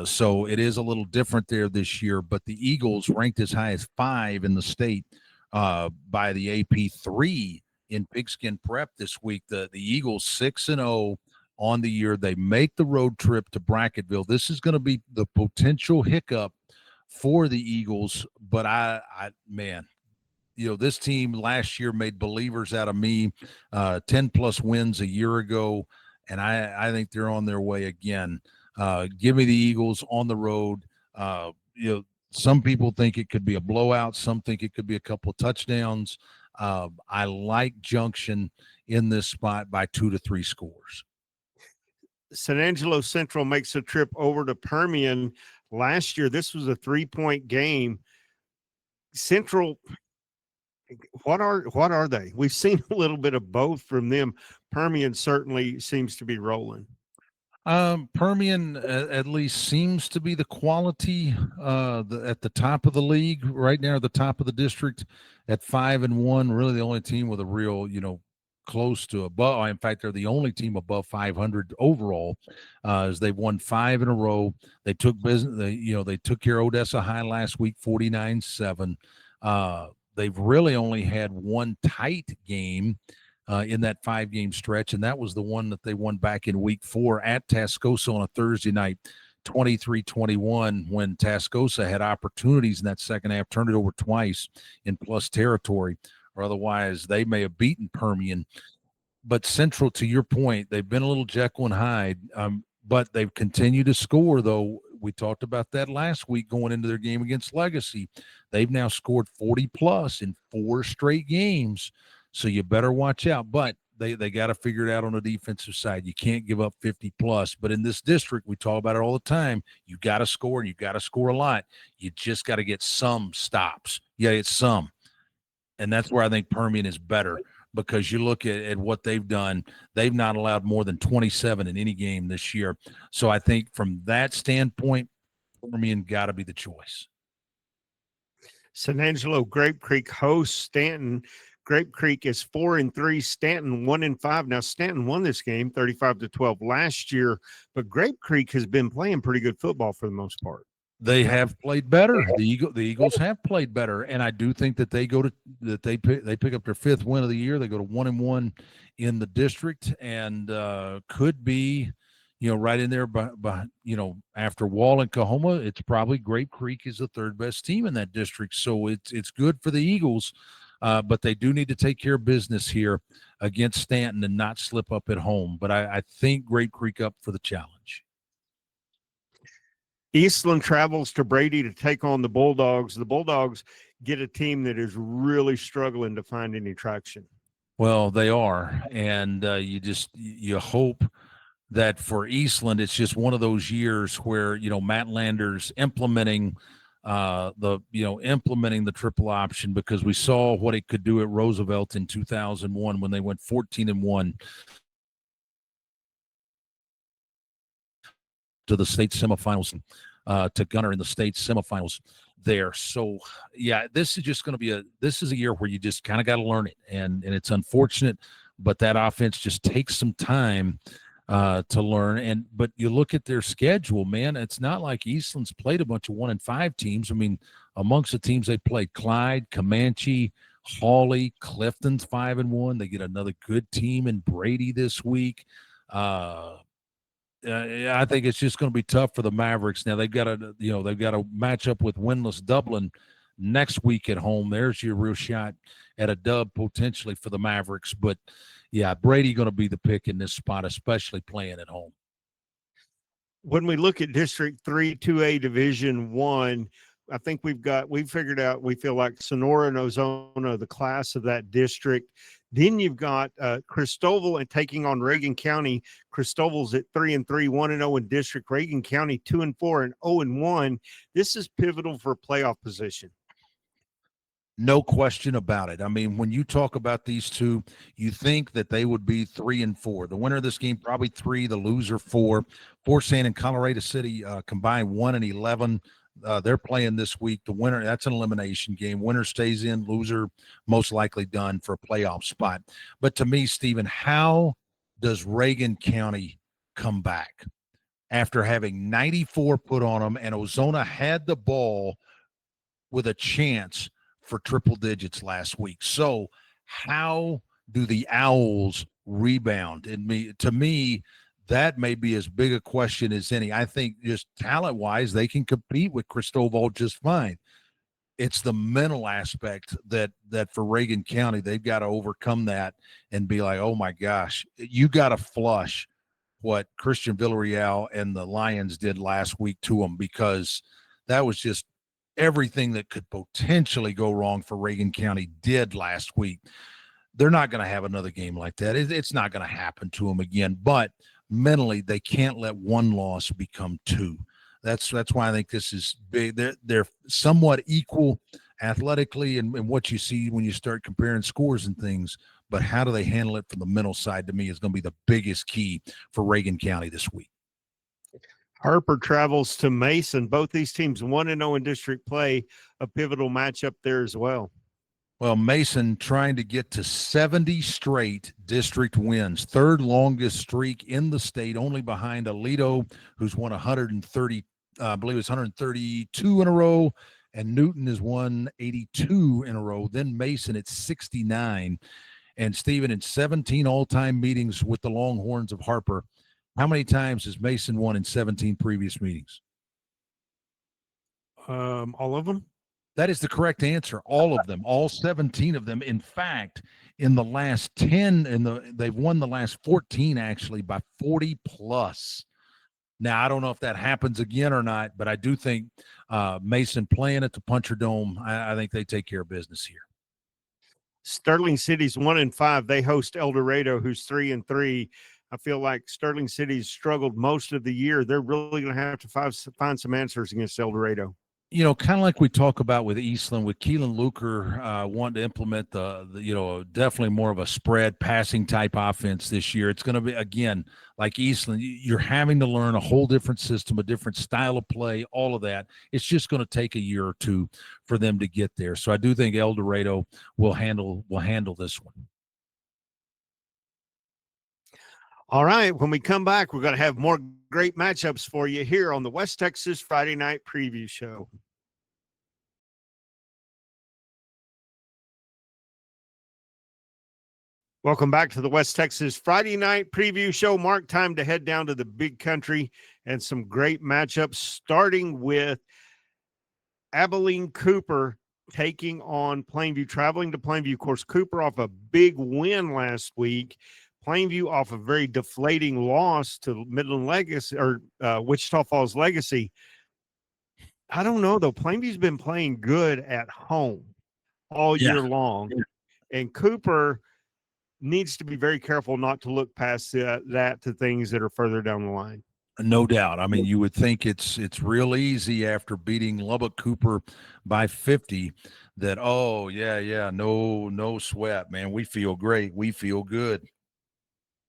So it is a little different there this year, but the Eagles ranked as high as 5 in the state by the AP3 in Pigskin Prep this week. The Eagles 6-0 on the year. They make the road trip to Bracketville. This is going to be the potential hiccup for the Eagles, but this team last year made believers out of me, 10-plus wins a year ago, and I think they're on their way again. Give me the Eagles on the road. Some people think it could be a blowout. Some think it could be a couple of touchdowns. I like Junction in this spot by 2 to 3 scores. San Angelo Central makes a trip over to Permian. Last year, this was a 3-point game. Central, what are they? We've seen a little bit of both from them. Permian certainly seems to be rolling. Permian at least seems to be the quality at the top of the league right now, the top of the district at 5-1. Really, the only team with a real, close to above. In fact, they're the only team above 500 overall, as they've won 5 in a row. They took business. They took care of Odessa High last week, 49-7. They've really only had one tight game in that 5-game stretch, and that was the one that they won back in week 4 at Tascosa on a Thursday night, 23-21, when Tascosa had opportunities in that second half, turned it over twice in plus territory, or otherwise they may have beaten Permian. But Central, to your point, they've been a little Jekyll and Hyde, but they've continued to score, though. We talked about that last week going into their game against Legacy. They've now scored 40-plus in 4 straight games. So you better watch out, but they got to figure it out on the defensive side. You can't give up 50-plus. But in this district, we talk about it all the time. You got to score, and you got to score a lot. You just got to get some stops. Yeah, it's some. And that's where I think Permian is better because you look at what they've done. They've not allowed more than 27 in any game this year. So I think from that standpoint, Permian got to be the choice. San Angelo Grape Creek hosts Stanton. Grape Creek is 4-3. Stanton 1-5. Now Stanton won this game 35-12 last year, but Grape Creek has been playing pretty good football for the most part. They have played better. The Eagles have played better, and I do think that they pick up their 5th win of the year. They go to 1-1 in the district, and could be, right in there. By after Wall and Kahoma, it's probably Grape Creek is the 3rd best team in that district. So it's good for the Eagles, but they do need to take care of business here against Stanton and not slip up at home. But I think Grape Creek up for the challenge. Eastland travels to Brady to take on the Bulldogs. The Bulldogs get a team that is really struggling to find any traction. Well, they are, and you hope that for Eastland, it's just one of those years where Matt Landers implementing the triple option, because we saw what it could do at Roosevelt in 2001 when they went 14-1. To the state semifinals, to Gunner in the state semifinals there. So yeah, this is just going to be a year where you just kind of got to learn it, and it's unfortunate, but that offense just takes some time to learn. But you look at their schedule, man, it's not like Eastland's played a bunch of 1-5 teams. I mean, amongst the teams they played, Clyde, Comanche, Hawley, Clifton's 5-1. They get another good team in Brady this week. I think it's just going to be tough for the Mavericks. Now they've got to match up with winless Dublin next week at home. There's your real shot at a dub potentially for the Mavericks. But yeah, Brady going to be the pick in this spot, especially playing at home. When we look at District 3, 2A Division 1, I think we figured out, we feel like Sonora and Ozona, the class of that district. Then you've got Cristobal and taking on Reagan County. Cristobal's at 3-3, 1-0 in district. Reagan County 2-4 and 0-1. This is pivotal for playoff position. No question about it. I mean, when you talk about these two, you think that they would be 3-4. The winner of this game probably 3, the loser 4. Forsan and Colorado City combined 1-11. They're playing this week. The winner, that's an elimination game. Winner stays in, loser most likely done for a playoff spot. But to me, Stephen, how does Reagan County come back after having 94 put on them, and Ozona had the ball with a chance for triple digits last week? So how do the Owls rebound? And to me, that may be as big a question as any. I think just talent-wise, they can compete with Cristobal just fine. It's the mental aspect that for Reagan County, they've got to overcome that and be like, oh my gosh, you got to flush what Christian Villarreal and the Lions did last week to them, because that was just everything that could potentially go wrong for Reagan County did last week. They're not going to have another game like that. It's not going to happen to them again, but mentally, they can't let one loss become 2. That's why I think this is big. They're somewhat equal athletically and what you see when you start comparing scores and things. But how do they handle it from the mental side, to me, is going to be the biggest key for Reagan County this week. Harper travels to Mason. Both these teams 1-0 in district play, a pivotal matchup there as well. Well, Mason trying to get to 70 straight district wins, 3rd longest streak in the state, only behind Aledo, who's won 130, I believe it's 132 in a row, and Newton has won 82 in a row. Then Mason at 69. And Stephen, in 17 all-time meetings with the Longhorns of Harper, how many times has Mason won in 17 previous meetings? All of them? That is the correct answer. All of them, all 17 of them. In fact, in the last 10, they've won the last 14 actually by 40 plus. Now, I don't know if that happens again or not, but I do think Mason playing at the Puncher Dome, I think they take care of business here. Sterling City's 1-5. They host El Dorado, who's 3-3. I feel like Sterling City's struggled most of the year. They're really going to have to find some answers against El Dorado. Kind of like we talk about with Eastland, with Keelan Luker wanting to implement definitely more of a spread passing type offense this year. It's going to be, again, like Eastland, you're having to learn a whole different system, a different style of play, all of that. It's just going to take a year or two for them to get there. So I do think El Dorado will handle this one. All right. When we come back, we're going to have more great matchups for you here on the West Texas Friday Night Preview Show. Welcome back to the West Texas Friday Night Preview Show. Mark, time to head down to the big country and some great matchups, starting with Abilene Cooper taking on Plainview, traveling to Plainview. Of course, Cooper off a big win last week. Plainview off a very deflating loss to Midland Legacy or Wichita Falls Legacy. I don't know, though. Plainview's been playing good at home all year long. And Cooper needs to be very careful not to look past that to things that are further down the line. No doubt. I mean, you would think it's real easy after beating Lubbock Cooper by 50 that, no sweat, man. We feel great. We feel good.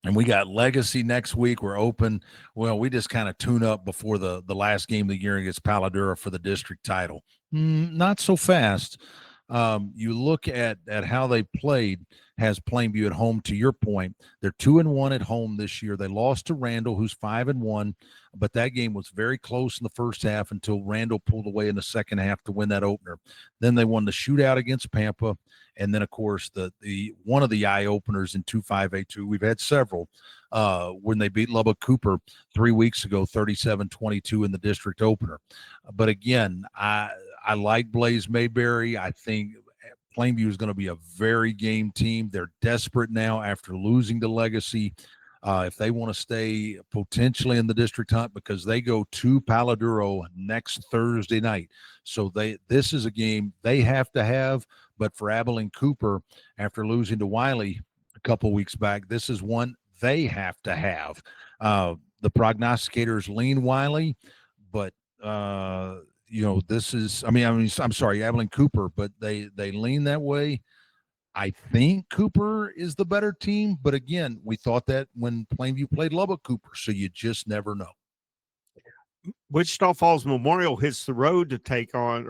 And we got Legacy next week. We're open. Well, we just kind of tune up before the last game of the year against Paladura for the district title. Not so fast. You look at how they played, has Plainview at home. To your point, they're 2-1 at home this year. They lost to Randall, who's 5-1, but that game was very close in the first half until Randall pulled away in the second half to win that opener. Then they won the shootout against Pampa, and then of course the one of the eye openers in 2-5A2. We've had several when they beat Lubbock Cooper 3 weeks ago, 37-22 in the district opener. But again, I like Blaze Mayberry. I think Plainview is going to be a very game team. They're desperate now after losing to Legacy. If they want to stay potentially in the district hunt, because they go to Paladuro next Thursday night. So this is a game they have to have. But for Abilene Cooper, after losing to Wiley a couple weeks back, this is one they have to have. The prognosticators lean Wiley, but this is, I'm sorry, Abilene Cooper, but they lean that way. I think Cooper is the better team, but again, we thought that when Plainview played Lubbock Cooper, so you just never know. Wichita Falls Memorial hits the road to take on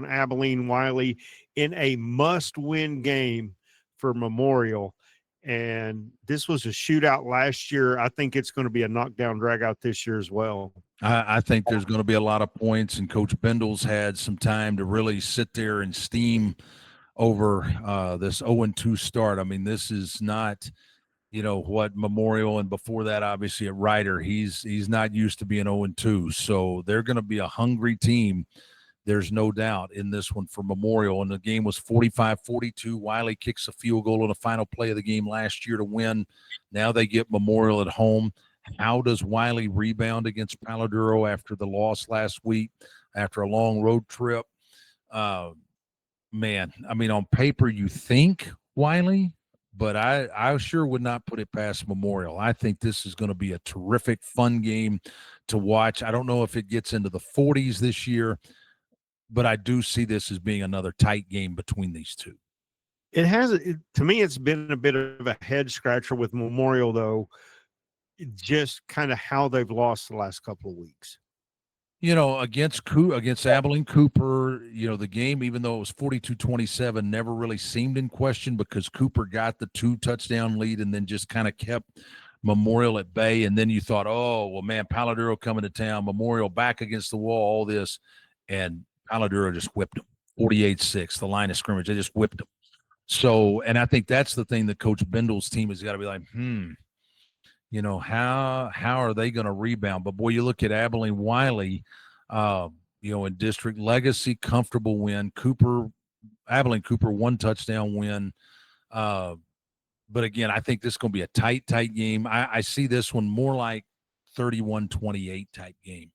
Abilene Wiley in a must-win game for Memorial. And this was a shootout last year. I think it's going to be a knockdown drag-out this year as well. I think there's going to be a lot of points, and Coach Bendels had some time to really sit there and steam over this 0-2 start. I mean, this is not, what Memorial, and before that, obviously at Ryder, he's not used to being 0-2. So they're going to be a hungry team. There's no doubt in this one for Memorial. And the game was 45-42. Wiley kicks a field goal on the final play of the game last year to win. Now they get Memorial at home. How does Wiley rebound against Paladuro after the loss last week, after a long road trip? Man, I mean, on paper you think Wiley, but I sure would not put it past Memorial. I think this is going to be a terrific, fun game to watch. I don't know if it gets into the 40s this year, but I do see this as being another tight game between these two. To me, it's been a bit of a head scratcher with Memorial, though, just kind of how they've lost the last couple of weeks. Against Abilene Cooper, the game, even though it was 42-27, never really seemed in question because Cooper got the 2-touchdown lead and then just kind of kept Memorial at bay. And then you thought, oh, well, man, Paladuro coming to town, Memorial back against the wall, all this. And Paladuro just whipped them, 48-6, the line of scrimmage. They just whipped them. So, and I think that's the thing that Coach Bendel's team has got to be like, how are they going to rebound? But, boy, you look at Abilene Wiley, in district legacy, comfortable win. Abilene Cooper, 1-touchdown win. But, again, I think this is going to be a tight game. I see this one more like 31-28 type game.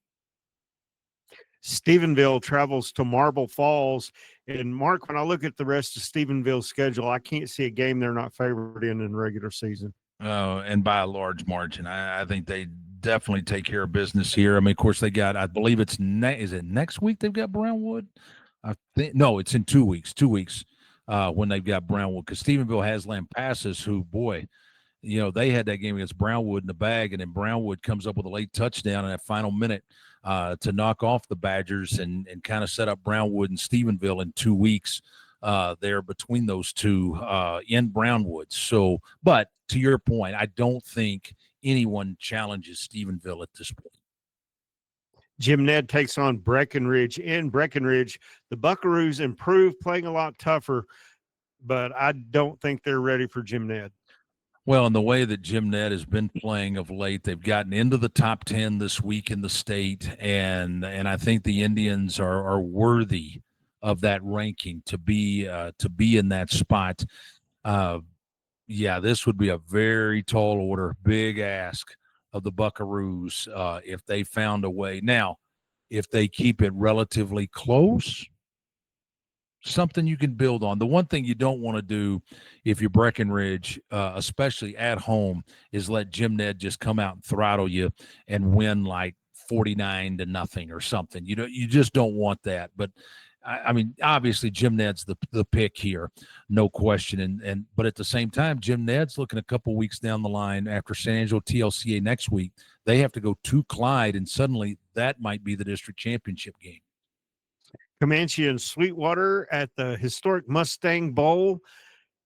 Stephenville travels to Marble Falls. And, Mark, when I look at the rest of Stephenville's schedule, I can't see a game they're not favored in regular season. And by a large margin. I think they definitely take care of business here. I mean, of course, they got, I believe it's, is it next week they've got Brownwood? I think, no, it's in 2 weeks, when they've got Brownwood, because Stephenville has Lampasas, who, boy, they had that game against Brownwood in the bag, and then Brownwood comes up with a late touchdown in that final minute to knock off the Badgers and kind of set up Brownwood and Stephenville in 2 weeks there between those two in Brownwood. So, but to your point, I don't think anyone challenges Stephenville at this point. Jim Ned takes on Breckenridge. In Breckenridge, the Buckaroos improved, playing a lot tougher, but I don't think they're ready for Jim Ned. Well, in the way that Jim Ned has been playing of late, they've gotten into the top 10 this week in the state, and I think the Indians are worthy of that ranking to be in that spot. Yeah, this would be a very tall order, big ask of the Buckaroos if they found a way. Now, if they keep it relatively close, something you can build on. The one thing you don't want to do if you're Breckenridge, especially at home, is let Jim Ned just come out and throttle you and win like 49-0 or something. You just don't want that. But I mean, obviously Jim Ned's the pick here, no question. But at the same time, Jim Ned's looking a couple weeks down the line after San Angelo TLCA next week. They have to go to Clyde, and suddenly that might be the district championship game. Comanche and Sweetwater at the historic Mustang Bowl.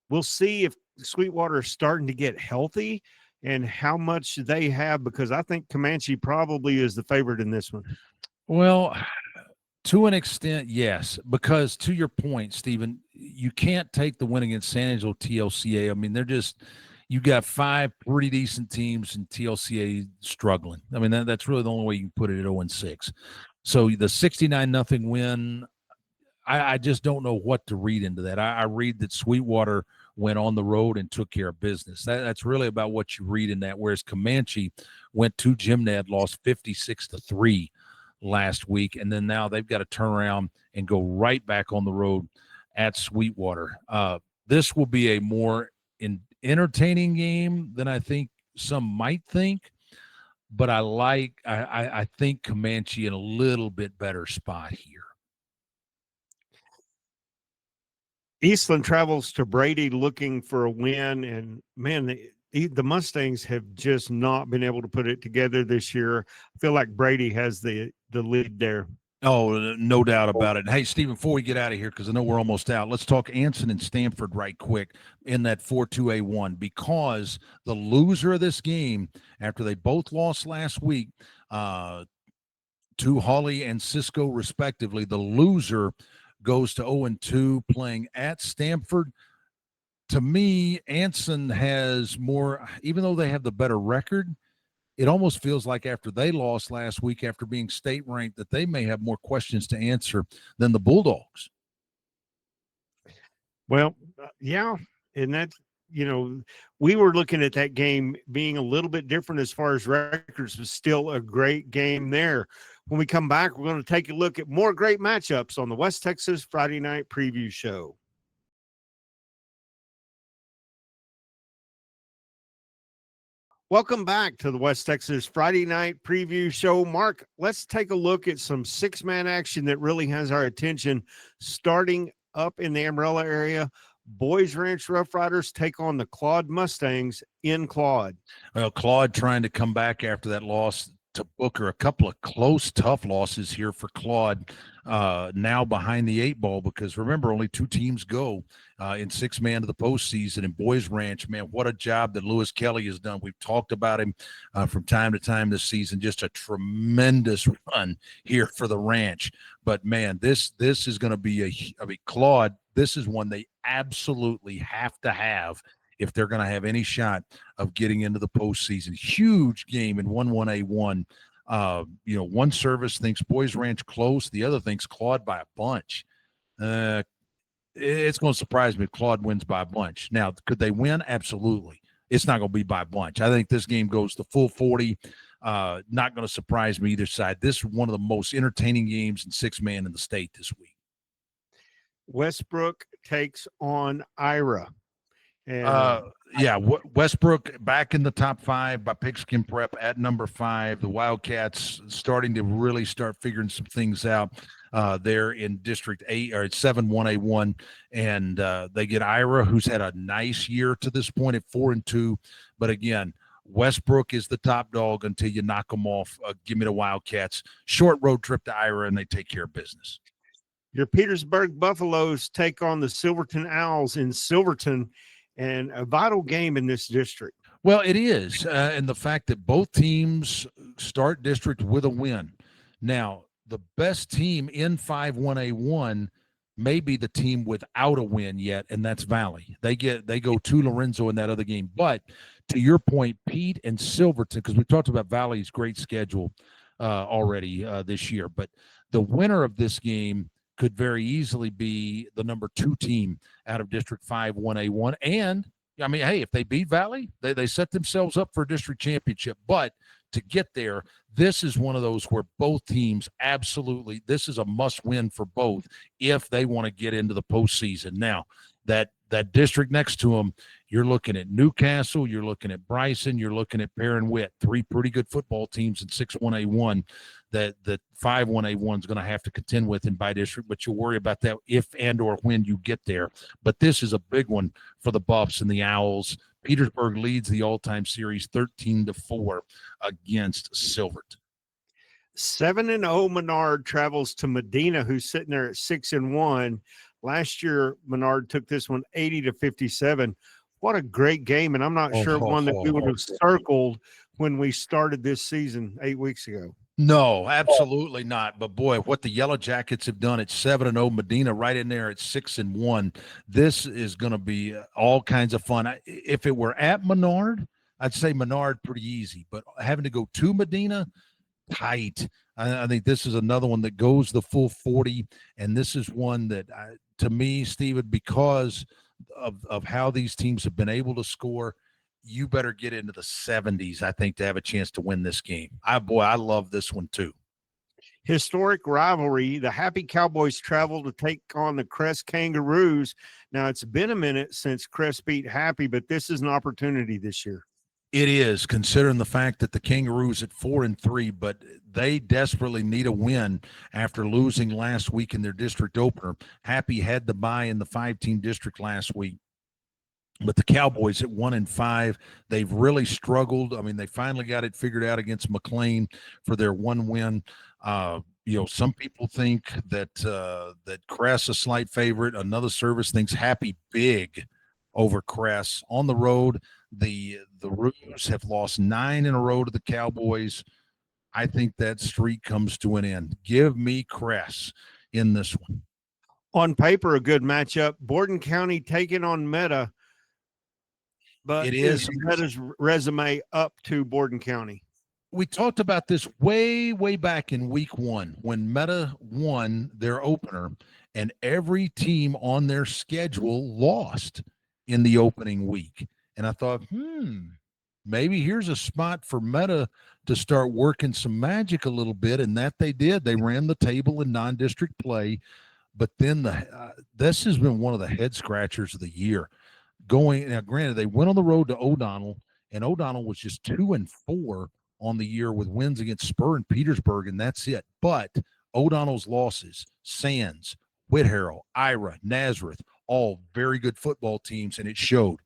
We'll see if Sweetwater is starting to get healthy and how much they have, because I think Comanche probably is the favorite in this one. Well, to an extent, yes, because to your point, Stephen, you can't take the win against San Angelo TLCA. I mean, you got 5 pretty decent teams in TLCA struggling. I mean, that's really the only way you can put it at 0-6. So the 69-0 win, I just don't know what to read into that. I read that Sweetwater went on the road and took care of business. That's really about what you read in that, whereas Comanche went to Jim Ned, lost 56-3 last week, and then now they've got to turn around and go right back on the road at Sweetwater. This will be a more entertaining game than I think some might think. But I think Comanche in a little bit better spot here. Eastland travels to Brady looking for a win, and man, the Mustangs have just not been able to put it together this year. I feel like Brady has the lead there. Oh, no doubt about it. Hey, Stephen, before we get out of here, because I know we're almost out, let's talk Anson and Stanford right quick in that 4-2-A-1, because the loser of this game, after they both lost last week to Hawley and Cisco respectively, the loser goes to 0-2 playing at Stanford. To me, Anson has more, even though they have the better record, it almost feels like after they lost last week, after being state ranked, that they may have more questions to answer than the Bulldogs. Well, yeah. And that's, we were looking at that game being a little bit different as far as records, but still a great game there. When we come back, we're going to take a look at more great matchups on the West Texas Friday Night Preview Show. Welcome back to the West Texas Friday Night Preview Show. Mark, let's take a look at some 6-man action that really has our attention. Starting up in the Amarillo area, Boys Ranch Rough Riders take on the Claude Mustangs in Claude. Well, Claude trying to come back after that loss to Booker. A couple of close, tough losses here for Claude, now behind the 8 ball, because remember, only 2 teams go in 6-man to the postseason. And Boys Ranch, man, what a job that Lewis Kelly has done. We've talked about him from time to time this season. Just a tremendous run here for the Ranch. But man, this is going to be Claude. This is one they absolutely have to have if they're going to have any shot of getting into the postseason. Huge game in 1-1-A-1. One service thinks Boys Ranch close. The other thinks Claude by a bunch. It's going to surprise me if Claude wins by a bunch. Now, could they win? Absolutely. It's not going to be by a bunch. I think this game goes to full 40. Not going to surprise me either side. This is one of the most entertaining games in 6-man in the state this week. Westbrook takes on Ira. And Yeah, Westbrook back in the top 5 by Pigskin Prep at number 5. The Wildcats starting to really start figuring some things out. They're in District 8 or 7-1A1, and they get Ira, who's had a nice year to this point at 4-2. But again, Westbrook is the top dog until you knock them off. Give me the Wildcats. Short road trip to Ira, and they take care of business. Your Petersburg Buffaloes take on the Silverton Owls in Silverton, and a vital game in this district. Well, it is, and the fact that both teams start district with a win. Now, the best team in 5-1A1 may be the team without a win yet, and that's Valley. They go to Lorenzo in that other game. But to your point, Pete and Silverton, because we talked about Valley's great schedule already this year, but the winner of this game could very easily be the number 2 team out of District 5-1A1. And, I mean, hey, if they beat Valley, they set themselves up for a district championship. But to get there, this is one of those where both teams absolutely, this is a must-win for both if they want to get into the postseason. Now, that district next to them, you're looking at Newcastle, you're looking at Bryson, you're looking at Perrin Witt, 3 pretty good football teams in 6-1A1 that 5-1A1 is going to have to contend with in by district, but you'll worry about that if and or when you get there. But this is a big one for the Buffs and the Owls. Petersburg leads the all-time series 13-4 against Silverton. 7-0 Menard travels to Medina, who's sitting there at 6-1. Last year, Menard took this one 80-57. What a great game, and I'm not sure one that we would have circled when we started this season 8 weeks ago. No, absolutely not. But boy, what the Yellow Jackets have done at 7-0, Medina right in there at 6-1. This is going to be all kinds of fun. If it were at Menard, I'd say Menard pretty easy. But having to go to Medina, tight. I think this is another one that goes the full 40, and this is one that, to me, Steven, because of how these teams have been able to score, you better get into the 70s, I think, to have a chance to win this game. I love this one too. Historic rivalry. The Happy Cowboys travel to take on the Crest Kangaroos. Now, it's been a minute since Crest beat Happy, but this is an opportunity this year. It is, considering the fact that the Kangaroos at 4-3, but they desperately need a win after losing last week in their district opener. Happy had the bye in the 5-team district last week. But the Cowboys at 1-5, they've really struggled. I mean, they finally got it figured out against McLean for their one win. Some people think that Crest a slight favorite. Another service thinks Happy big over Crest. On the road, the Roos have lost 9 in a row to the Cowboys. I think that streak comes to an end. Give me Crest in this one. On paper, a good matchup. Borden County taking on Meta. But it is Meta's resume up to Borden County. We talked about this way back in week 1 when Meta won their opener, and every team on their schedule lost in the opening week. And I thought, maybe here's a spot for Meta to start working some magic a little bit, and that they did. They ran the table in non-district play, but then this has been one of the head scratchers of the year. Now, granted, they went on the road to O'Donnell, and O'Donnell was just 2-4 on the year with wins against Spur and Petersburg, and that's it. But O'Donnell's losses, Sands, Whitharrow, Ira, Nazareth, all very good football teams, and it showed.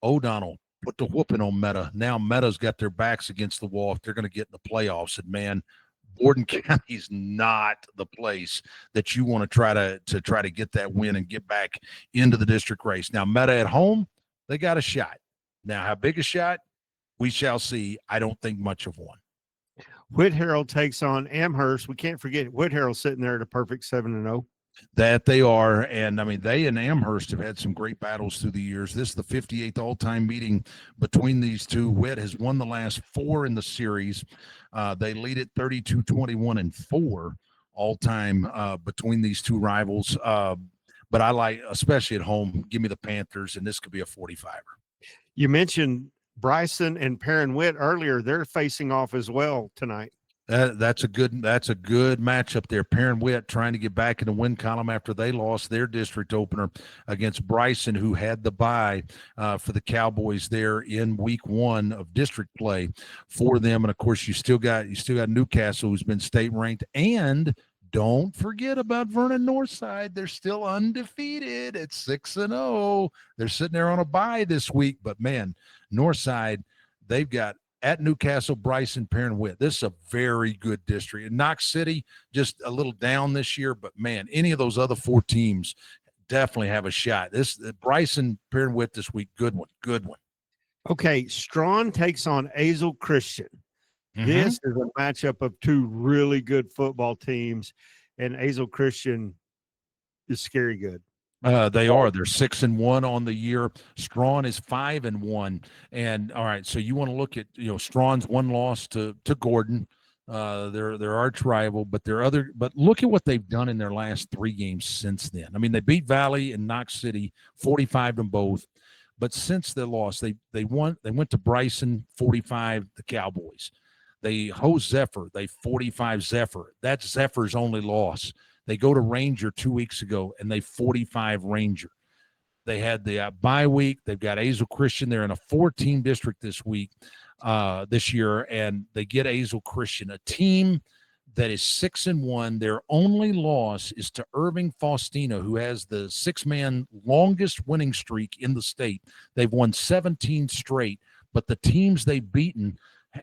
O'Donnell put the whooping on Meta. Now Meta's got their backs against the wall if they're going to get in the playoffs. And, man, Borden County is not the place that you want to try to get that win and get back into the district race. Now, Meta at home, they got a shot. Now, how big a shot? We shall see. I don't think much of one. Whitharrow takes on Amherst. We can't forget Whitharrow sitting there at a perfect 7-0. That they are, and I mean, they and Amherst have had some great battles through the years. This is the 58th all-time meeting between these two. Whit has won the last 4 in the series. They lead it 32-21-4 all-time between these two rivals. But I like, especially at home, give me the Panthers, and this could be a 45er. You mentioned Bryson and Perrin Witt earlier. They're facing off as well tonight. That's a good matchup there. Perrin Witt trying to get back in the win column after they lost their district opener against Bryson, who had the bye for the Cowboys there in week 1 of district play for them. And of course, you still got Newcastle, who's been state ranked, and don't forget about Vernon Northside. They're still undefeated at 6-0. They're sitting there on a bye this week, but man, Northside, they've got at Newcastle, Bryson, Perrin Witt. This is a very good district. And Knox City, just a little down this year, but man, any of those other 4 teams definitely have a shot. This Bryson, Perrin Witt this week, good one. Okay, Strawn takes on Azle Christian. This is a matchup of 2 really good football teams, and Azle Christian is scary good. They are. They're 6-1 on the year. Strawn is 5-1. And all right, so you want to look at Strawn's 1 loss to Gordon, their arch rival, but but look at what they've done in their last 3 games since then. I mean, they beat Valley and Knox City 45 to both, but since their loss, they went to Bryson 45, the Cowboys. They host Zephyr. They 45 Zephyr. That's Zephyr's only loss. They go to Ranger 2 weeks ago, and they 45 Ranger. They had the bye week. They've got Azle Christian. They're in a 4-team district this year, and they get Azle Christian, a team that is 6-1. Their only loss is to Irving Faustino, who has the 6-man longest winning streak in the state. They've won 17 straight, but the teams they've beaten,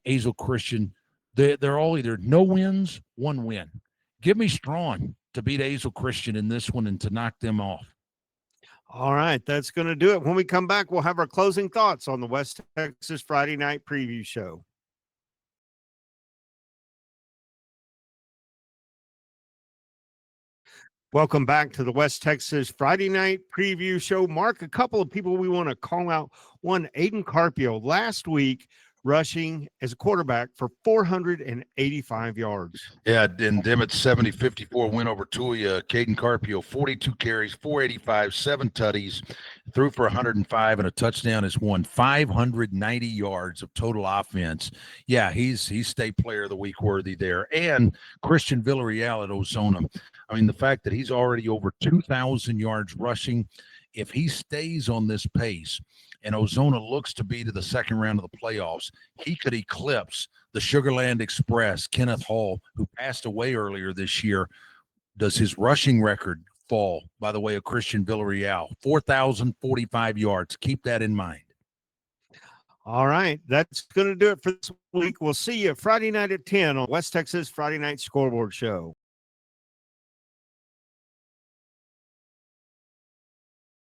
Azle Christian, they're all either no wins, 1 win. Give me Strawn to beat Azle Christian in this one and to knock them off. All right, that's going to do it. When we come back, we'll have our closing thoughts on the West Texas Friday Night Preview Show. Welcome back to the West Texas Friday Night Preview Show. Mark, a couple of people we want to call out. One, Aiden Carpio, last week rushing as a quarterback for 485 yards. Yeah, and Dimmitt's 70-54 win over Tulia. Caden Carpio, 42 carries, 485, 7 tutties, threw for 105 and a touchdown, has won 590 yards of total offense. Yeah, he's state player of the week worthy there. And Christian Villarreal at Ozona. I mean, the fact that he's already over 2,000 yards rushing, if he stays on this pace and Ozona looks to be to the second round of the playoffs, he could eclipse the Sugarland Express, Kenneth Hall, who passed away earlier this year. Does his rushing record fall by the way of Christian Villarreal? 4,045 yards. Keep that in mind. All right, that's going to do it for this week. We'll see you Friday night at 10 on West Texas Friday Night Scoreboard Show.